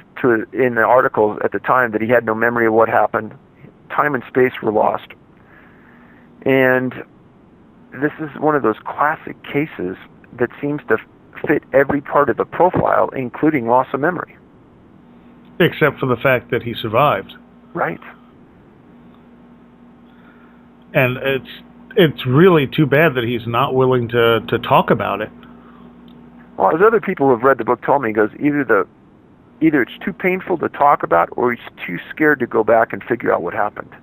in the articles at the time that he had no memory of what happened. Time and space were lost. And this is one of those classic cases that seems to fit every part of the profile, including loss of memory. Except for the fact that he survived. Right. And it's really too bad that he's not willing to talk about it. Well, as other people who have read the book told me, he goes, either it's too painful to talk about, or he's too scared to go back and figure out what happened.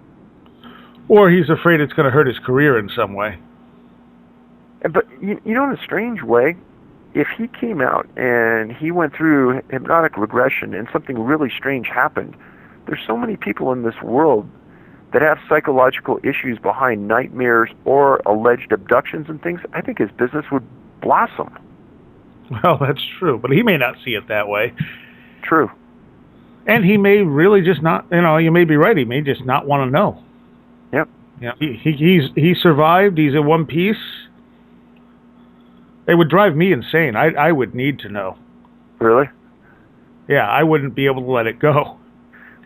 Or he's afraid it's going to hurt his career in some way. But, you know, in a strange way, if he came out and he went through hypnotic regression and something really strange happened, there's so many people in this world that have psychological issues behind nightmares or alleged abductions and things. I think his business would blossom. Well, that's true, but he may not see it that way. True. And he may really just not, you may be right, he may just not want to know. Yep. Yeah. He survived, he's in one piece. It would drive me insane. I would need to know. Really? Yeah, I wouldn't be able to let it go.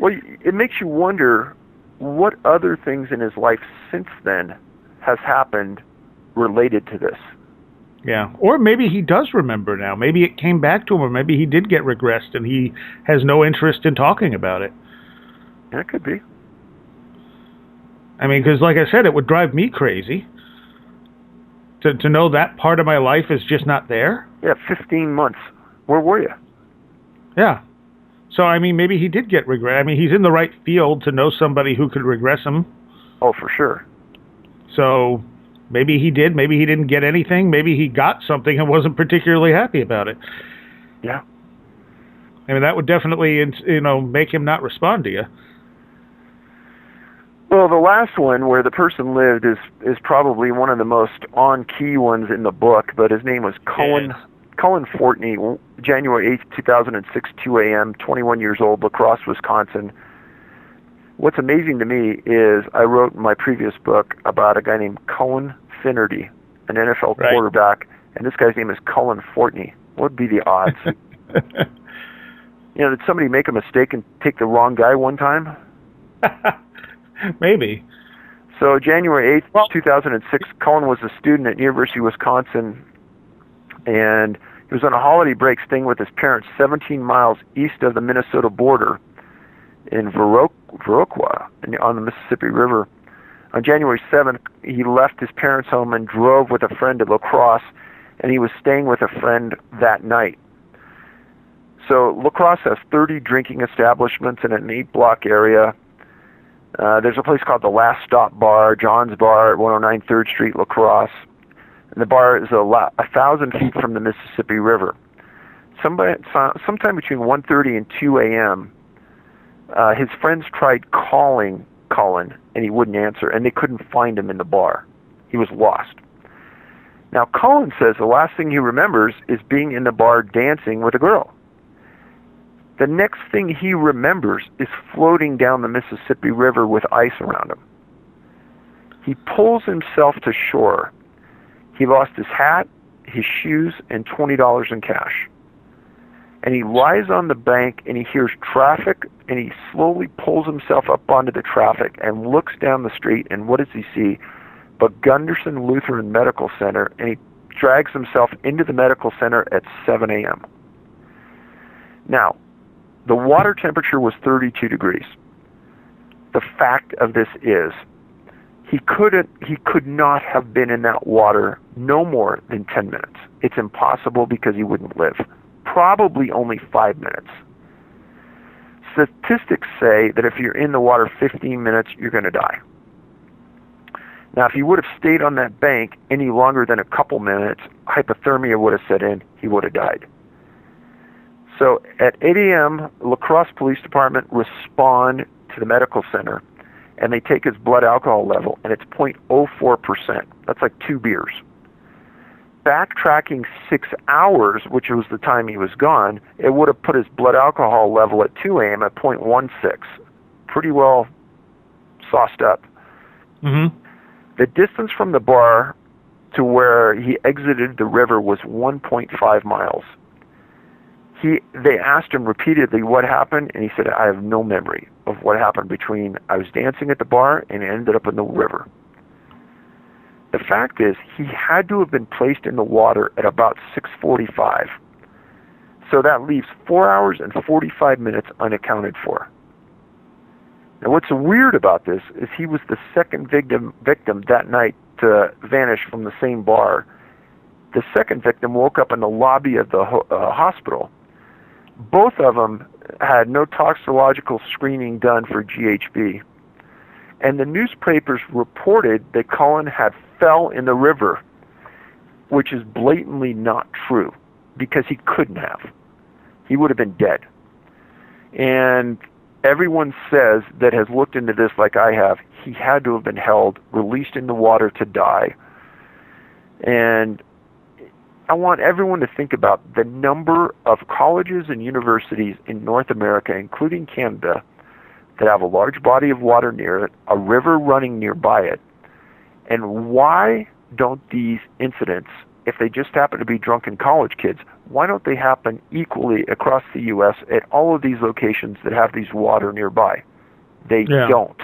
Well, it makes you wonder what other things in his life since then has happened related to this. Yeah, or maybe he does remember now. Maybe it came back to him, or maybe he did get regressed and he has no interest in talking about it. That could be. I mean, because like I said, it would drive me crazy. To know that part of my life is just not there? Yeah, 15 months. Where were you? Yeah. So, I mean, maybe he did get regret. I mean, he's in the right field to know somebody who could regress him. Oh, for sure. So, maybe he did. Maybe he didn't get anything. Maybe he got something and wasn't particularly happy about it. Yeah. I mean, that would definitely, make him not respond to you. Well, the last one where the person lived is probably one of the most on-key ones in the book, but his name was Cullen Fortney, January 8th, 2006, 2 a.m., 21 years old, La Crosse, Wisconsin. What's amazing to me is I wrote in my previous book about a guy named Cullen Finnerty, an NFL quarterback, and this guy's name is Cullen Fortney. What would be the odds? Did somebody make a mistake and take the wrong guy one time? Maybe. So January 8th, 2006, Cullen was a student at University of Wisconsin, and he was on a holiday break staying with his parents 17 miles east of the Minnesota border in Viroqua on the Mississippi River. On January 7th, he left his parents' home and drove with a friend to La Crosse, and he was staying with a friend that night. So La Crosse has 30 drinking establishments in an 8-block area. There's a place called the Last Stop Bar, John's Bar at 109 3rd Street, La Crosse. And the bar is 1,000 feet from the Mississippi River. Sometime between 1:30 and 2 a.m., his friends tried calling Cullen, and he wouldn't answer, and they couldn't find him in the bar. He was lost. Now, Cullen says the last thing he remembers is being in the bar dancing with a girl. The next thing he remembers is floating down the Mississippi River with ice around him. He pulls himself to shore. He lost his hat, his shoes, and $20 in cash. And he lies on the bank and he hears traffic, and he slowly pulls himself up onto the traffic and looks down the street, and what does he see but Gunderson Lutheran Medical Center, and he drags himself into the medical center at 7 a.m. Now, the water temperature was 32 degrees. The fact of this is, he could not have been in that water no more than 10 minutes. It's impossible because he wouldn't live. Probably only 5 minutes. Statistics say that if you're in the water 15 minutes, you're going to die. Now, if he would have stayed on that bank any longer than a couple minutes, hypothermia would have set in, he would have died. So at 8 a.m., La Crosse Police Department respond to the medical center, and they take his blood alcohol level, and it's 0.04%. That's like 2 beers. Backtracking 6 hours, which was the time he was gone, it would have put his blood alcohol level at 2 a.m. at 0.16. Pretty well sauced up. Mm-hmm. The distance from the bar to where he exited the river was 1.5 miles. They asked him repeatedly what happened, and he said, I have no memory of what happened between I was dancing at the bar and I ended up in the river. The fact is, he had to have been placed in the water at about 6:45. So that leaves 4 hours and 45 minutes unaccounted for. Now, what's weird about this is he was the second victim that night to vanish from the same bar. The second victim woke up in the lobby of the hospital. Both of them had no toxicological screening done for GHB. And the newspapers reported that Cullen had fell in the river, which is blatantly not true, because he couldn't have. He would have been dead. And everyone says that has looked into this like I have, he had to have been held, released in the water to die. And I want everyone to think about the number of colleges and universities in North America, including Canada, that have a large body of water near it, a river running nearby it, and why don't these incidents, if they just happen to be drunken college kids, why don't they happen equally across the U.S. at all of these locations that have these water nearby? They don't.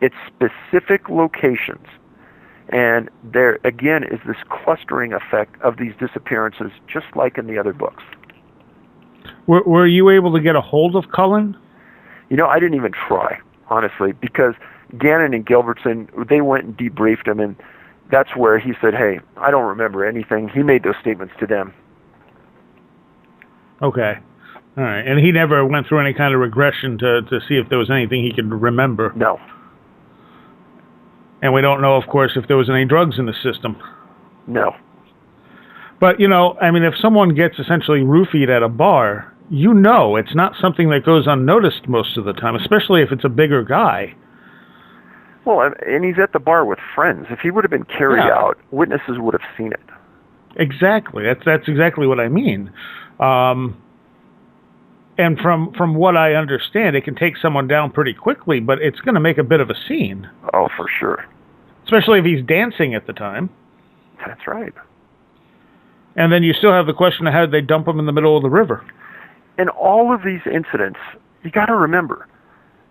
It's specific locations. And there, again, is this clustering effect of these disappearances, just like in the other books. Were you able to get a hold of Cullen? I didn't even try, honestly, because Gannon and Gilbertson, they went and debriefed him, and that's where he said, hey, I don't remember anything. He made those statements to them. Okay. All right. And he never went through any kind of regression to see if there was anything he could remember. No. And we don't know, of course, if there was any drugs in the system. No. But, you know, I mean, if someone gets essentially roofied at a bar, you know it's not something that goes unnoticed most of the time, especially if it's a bigger guy. Well, and he's at the bar with friends. If he would have been carried out, witnesses would have seen it. Exactly. That's exactly what I mean. And from what I understand, it can take someone down pretty quickly, but it's going to make a bit of a scene. Oh, for sure. Especially if he's dancing at the time. That's right. And then you still have the question of how did they dump him in the middle of the river? In all of these incidents, you got to remember,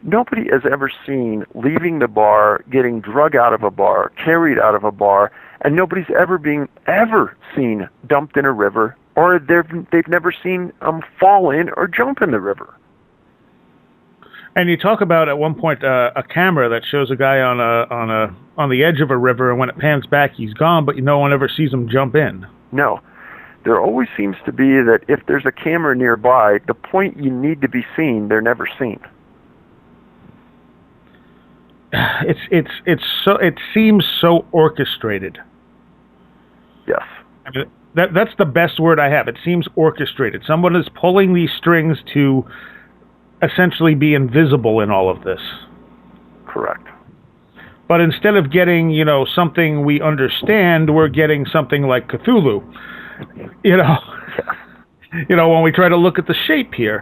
nobody has ever seen leaving the bar, getting drug out of a bar, carried out of a bar, and nobody's ever seen dumped in a river, or they've never seen fall in or jump in the river. And you talk about at one point a camera that shows a guy on the edge of a river, and when it pans back, he's gone, but no one ever sees him jump in. No. There always seems to be that if there's a camera nearby, the point you need to be seen, they're never seen. It seems so orchestrated. Yes. I mean, that's the best word I have. It seems orchestrated. Someone is pulling these strings to essentially be invisible in all of this. Correct. But instead of getting, you know, something we understand, we're getting something like Cthulhu. You know, when we try to look at the shape here.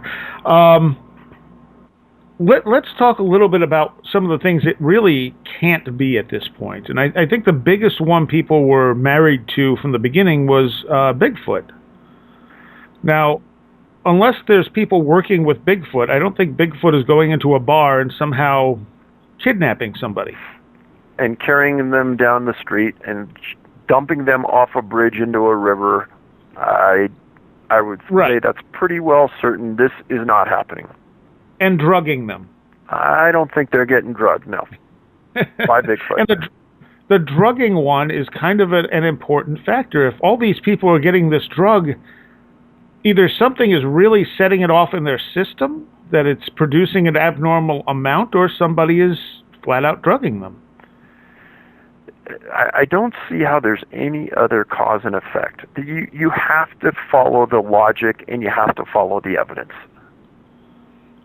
Let's talk a little bit about some of the things it really can't be at this point. And I think the biggest one people were married to from the beginning was Bigfoot. Now, unless there's people working with Bigfoot, I don't think Bigfoot is going into a bar and somehow kidnapping somebody. And carrying them down the street and dumping them off a bridge into a river, I would say that's pretty well certain this is not happening. And drugging them. I don't think they're getting drugged, no. By Bigfoot. And the drugging one is kind of an important factor. If all these people are getting this drug, either something is really setting it off in their system, that it's producing an abnormal amount, or somebody is flat out drugging them. I don't see how there's any other cause and effect. You have to follow the logic and you have to follow the evidence.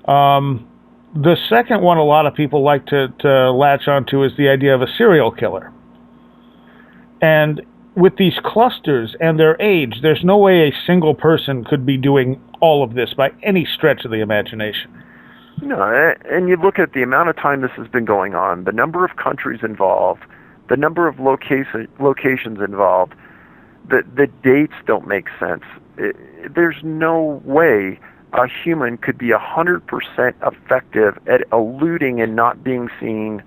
The second one a lot of people like to latch onto is the idea of a serial killer. And with these clusters and their age, there's no way a single person could be doing all of this by any stretch of the imagination. No, and you look at the amount of time this has been going on, the number of countries involved, the number of locations involved, the dates don't make sense. There's no way a human could be 100% effective at eluding and not being seen,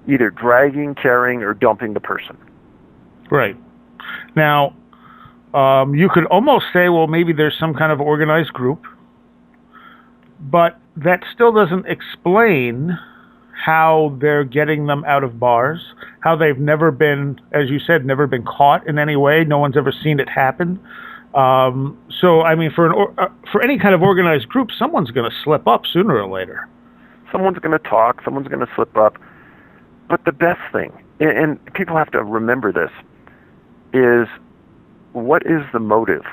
either dragging, carrying, or dumping the person. Right. Now, you could almost say, well, maybe there's some kind of organized group, but that still doesn't explain how they're getting them out of bars, how they've never been, as you said, never been caught in any way. No one's ever seen it happen. So, I mean, for any kind of organized group, someone's going to slip up sooner or later. Someone's going to talk, someone's going to slip up. But the best thing, and people have to remember this, is what is the motive?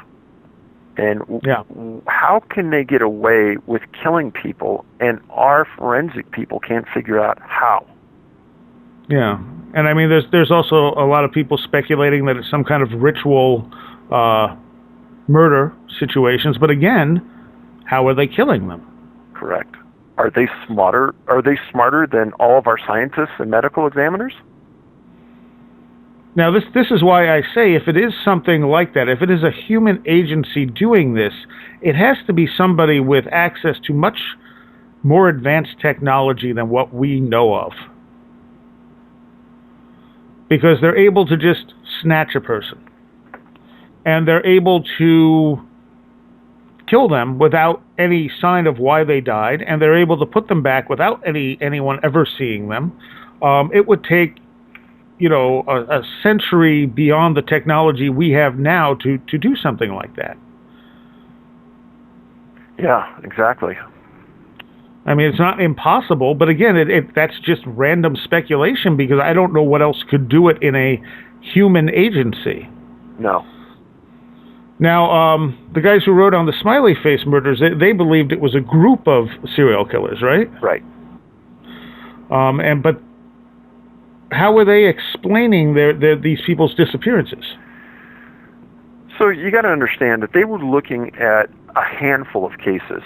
And how can they get away with killing people, and our forensic people can't figure out how? Yeah, and I mean, there's also a lot of people speculating that it's some kind of ritual murder situations, but again, how are they killing them? Correct. Are they smarter? Are they smarter than all of our scientists and medical examiners? Now, this is why I say if it is something like that, if it is a human agency doing this, it has to be somebody with access to much more advanced technology than what we know of. Because they're able to just snatch a person. And they're able to kill them without any sign of why they died, and they're able to put them back without anyone ever seeing them. It would take a century beyond the technology we have now to do something like that. Yeah, exactly. I mean, it's not impossible, but again, that's just random speculation because I don't know what else could do it in a human agency. No. Now, the guys who wrote on the Smiley face murders, they believed it was a group of serial killers, right? Right. But how were they explaining these people's disappearances? So you got to understand that they were looking at a handful of cases.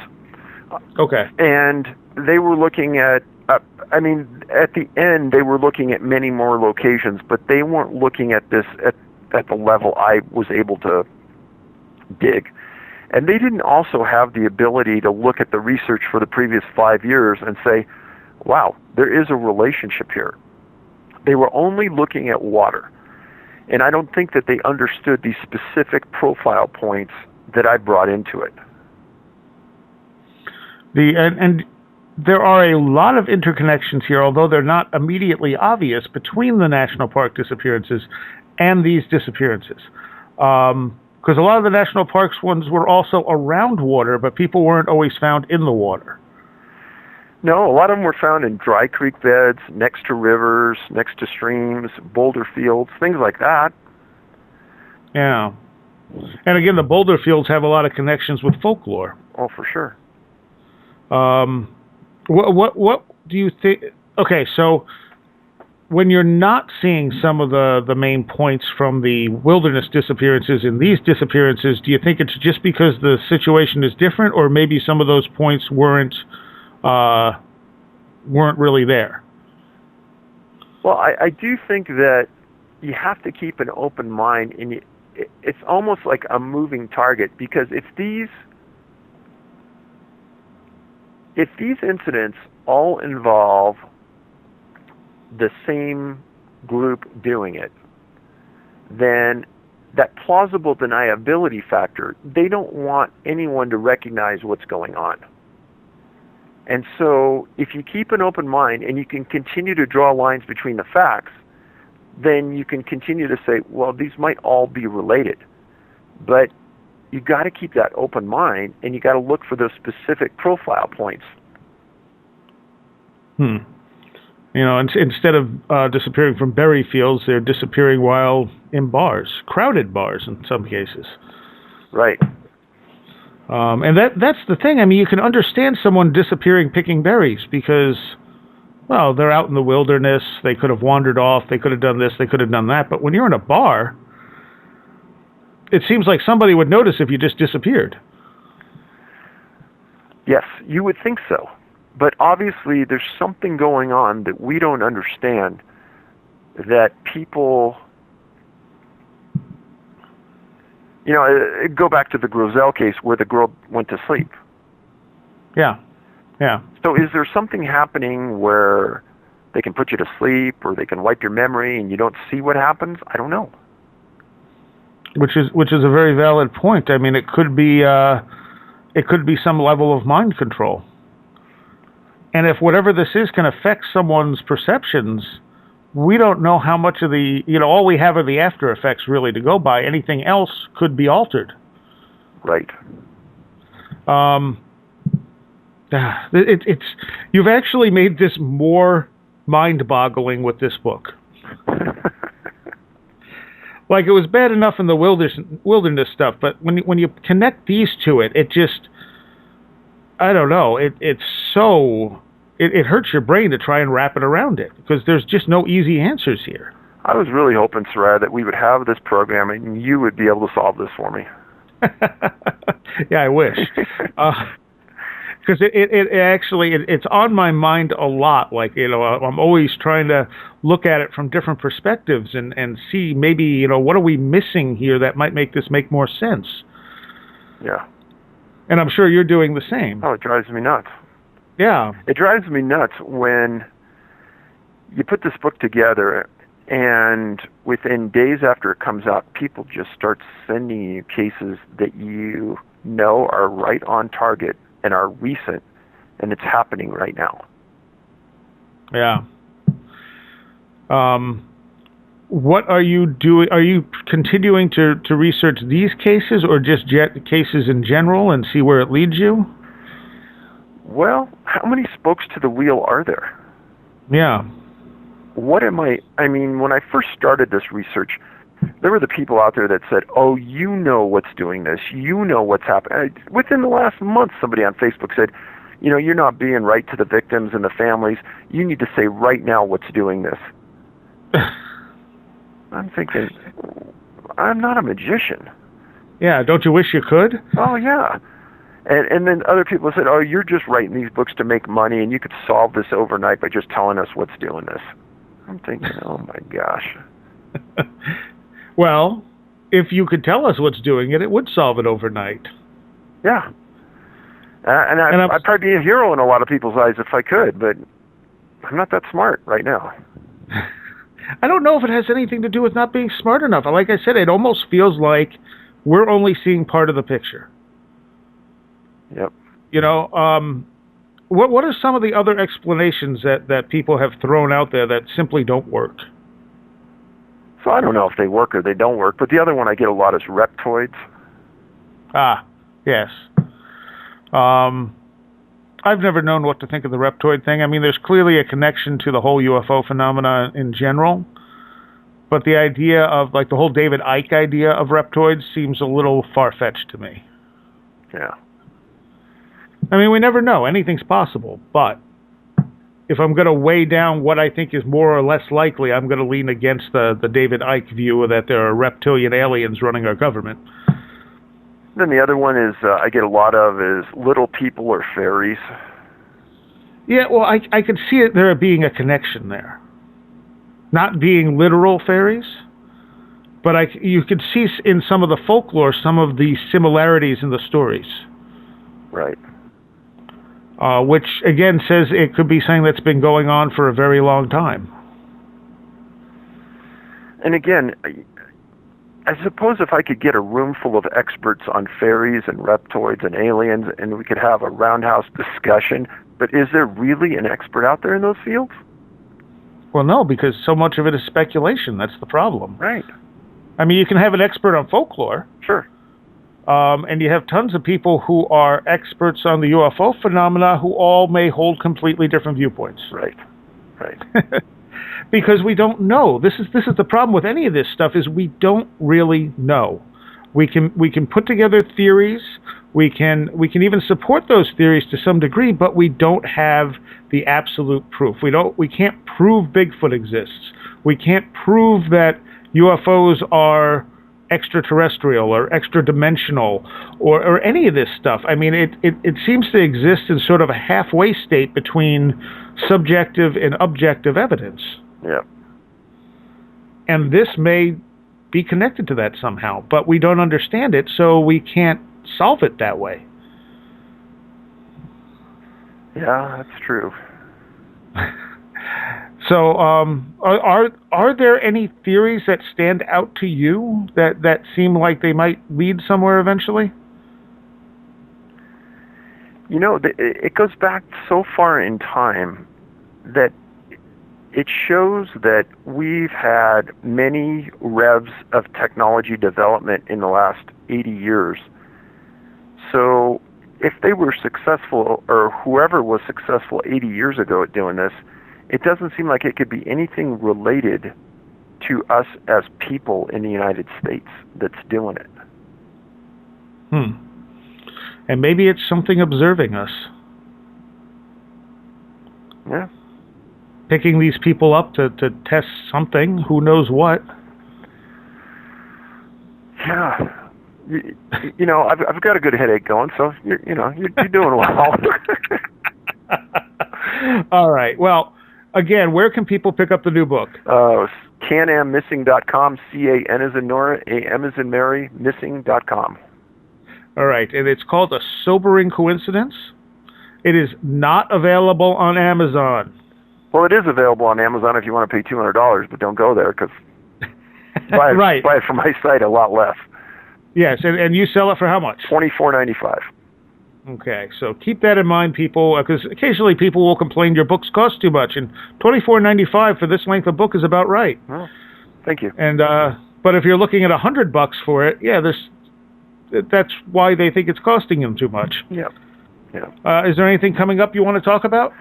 Okay. And they were looking at, at the end, they were looking at many more locations, but they weren't looking at this at the level I was able to dig. And they didn't also have the ability to look at the research for the previous 5 years and say, wow, there is a relationship here. They were only looking at water. And I don't think that they understood the specific profile points that I brought into it. And there are a lot of interconnections here, although they're not immediately obvious, between the national park disappearances and these disappearances. Because a lot of the national parks ones were also around water, but people weren't always found in the water. No, a lot of them were found in dry creek beds, next to rivers, next to streams, boulder fields, things like that. Yeah. And again, the boulder fields have a lot of connections with folklore. Oh, for sure. What do you think? Okay, so when you're not seeing some of the main points from the wilderness disappearances in these disappearances, do you think it's just because the situation is different, or maybe some of those points weren't really there? Well, I do think that you have to keep an open mind, and it's almost like a moving target, because if these incidents all involve the same group doing it, then that plausible deniability factor, they don't want anyone to recognize what's going on. And so if you keep an open mind and you can continue to draw lines between the facts, then you can continue to say, well, these might all be related. But you got to keep that open mind, and you got to look for those specific profile points. Instead of disappearing from berry fields, they're disappearing while in bars, crowded bars in some cases. Right. And that's the thing. I mean, you can understand someone disappearing picking berries because, well, they're out in the wilderness. They could have wandered off. They could have done this. They could have done that. But when you're in a bar, it seems like somebody would notice if you just disappeared. Yes, you would think so. But obviously there's something going on that we don't understand, that people, go back to the Grosel case where the girl went to sleep. Yeah. So is there something happening where they can put you to sleep or they can wipe your memory and you don't see what happens? I don't know. Which is a very valid point. I mean, it could be some level of mind control. And if whatever this is can affect someone's perceptions, we don't know how much of the, all we have are the after effects really to go by. Anything else could be altered. Right. You've actually made this more mind-boggling with this book. Like, it was bad enough in the wilderness stuff, but when you connect these to it, it just, I don't know, it hurts your brain to try and wrap it around it, because there's just no easy answers here. I was really hoping, Sarah, that we would have this program and you would be able to solve this for me. Yeah, I wish. Because it's on my mind a lot. Like, I'm always trying to look at it from different perspectives and see maybe, what are we missing here that might make this make more sense? Yeah. And I'm sure you're doing the same. Oh, it drives me nuts. Yeah. It drives me nuts when you put this book together and within days after it comes out, people just start sending you cases that you know are right on target and are recent, and it's happening right now. Yeah. what are you doing? Are you continuing to research these cases or just cases in general and see where it leads you? Well, how many spokes to the wheel are there? Yeah. What am I mean, when I first started this research, there were the people out there that said, oh, you know what's doing this. You know what's happening. Within the last month, somebody on Facebook said, you know, you're not being right to the victims and the families. You need to say right now what's doing this. I'm thinking, I'm not a magician. Yeah, don't you wish you could? Oh, yeah. And then other people said, oh, you're just writing these books to make money, and you could solve this overnight by just telling us what's doing this. I'm thinking, oh, my gosh. Well, if you could tell us what's doing it, it would solve it overnight. Yeah. And I'd probably be a hero in a lot of people's eyes if I could, but I'm not that smart right now. I don't know if it has anything to do with not being smart enough. Like I said, it almost feels like we're only seeing part of the picture. Yep. You know, what are some of the other explanations that people have thrown out there that simply don't work? So I don't know if they work or they don't work, but the other one I get a lot is reptoids. Ah, yes. I've never known what to think of the reptoid thing. I mean, there's clearly a connection to the whole UFO phenomena in general, but the idea of, like, the whole David Icke idea of reptoids seems a little far-fetched to me. Yeah. I mean, we never know. Anything's possible, but if I'm going to weigh down what I think is more or less likely, I'm going to lean against the David Icke view that there are reptilian aliens running our government. Then the other one is I get a lot of is little people or fairies. Yeah, well, I could see it there being a connection there. Not being literal fairies, but you could see in some of the folklore some of the similarities in the stories. Right. Which, again, says it could be something that's been going on for a very long time. And again, I suppose if I could get a room full of experts on fairies and reptoids and aliens, and we could have a roundhouse discussion, but is there really an expert out there in those fields? Well, no, because so much of it is speculation. That's the problem. Right. I mean, you can have an expert on folklore. Sure. And you have tons of people who are experts on the UFO phenomena who all may hold completely different viewpoints. Right. Right. Because we don't know. This is the problem with any of this stuff is we don't really know. We can put together theories. We can even support those theories to some degree, but we don't have the absolute proof. We can't prove Bigfoot exists. We can't prove that UFOs are extraterrestrial or extra-dimensional or any of this stuff. I mean, it seems to exist in sort of a halfway state between subjective and objective evidence. Yeah. And this may be connected to that somehow, but we don't understand it, so we can't solve it that way. Yeah, that's true. So, are there any theories that stand out to you that seem like they might lead somewhere eventually? You know, it goes back so far in time that it shows that we've had many revs of technology development in the last 80 years. So if they were successful, or whoever was successful 80 years ago at doing this, it doesn't seem like it could be anything related to us as people in the United States that's doing it. And maybe it's something observing us. Yeah. Picking these people up to test something, who knows what. Yeah. You know, I've got a good headache going, so you're doing well. All right. Well, again, where can people pick up the new book? CanAmMissing.com, C-A-N as in Nora, A-M as in Mary, missing.com. All right, and it's called A Sobering Coincidence. It is not available on Amazon. Well, it is available on Amazon if you want to pay $200, but don't go there because buy it from my site a lot less. Yes, and you sell it for how much? $24.95. Okay, so keep that in mind, people, because occasionally people will complain your books cost too much, and $24.95 for this length of book is about right. Well, Thank you. And but if you're looking at $100 for it, yeah, that's why they think it's costing them too much. Yeah. Yeah. Is there anything coming up you want to talk about?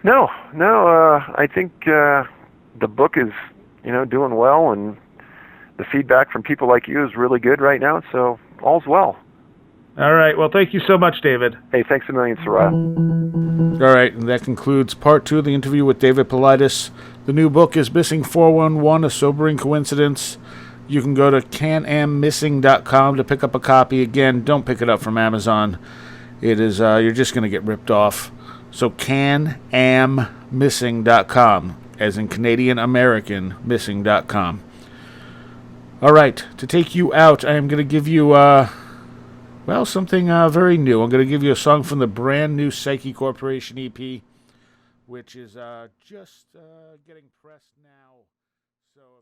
No. I think the book is, doing well, and the feedback from people like you is really good right now. So all's well. All right. Well, thank you so much, David. Hey, thanks a million, Soraya. All right, and that concludes part 2 of the interview with David Paulides. The new book is Missing 411, A Sobering Coincidence. You can go to canammissing.com to pick up a copy. Again, don't pick it up from Amazon. It is you're just going to get ripped off. So canammissing.com, as in Canadian American missing.com. All right, to take you out, I am going to give you something very new. I'm going to give you a song from the brand new Psyche Corporation EP, which is just getting pressed now. So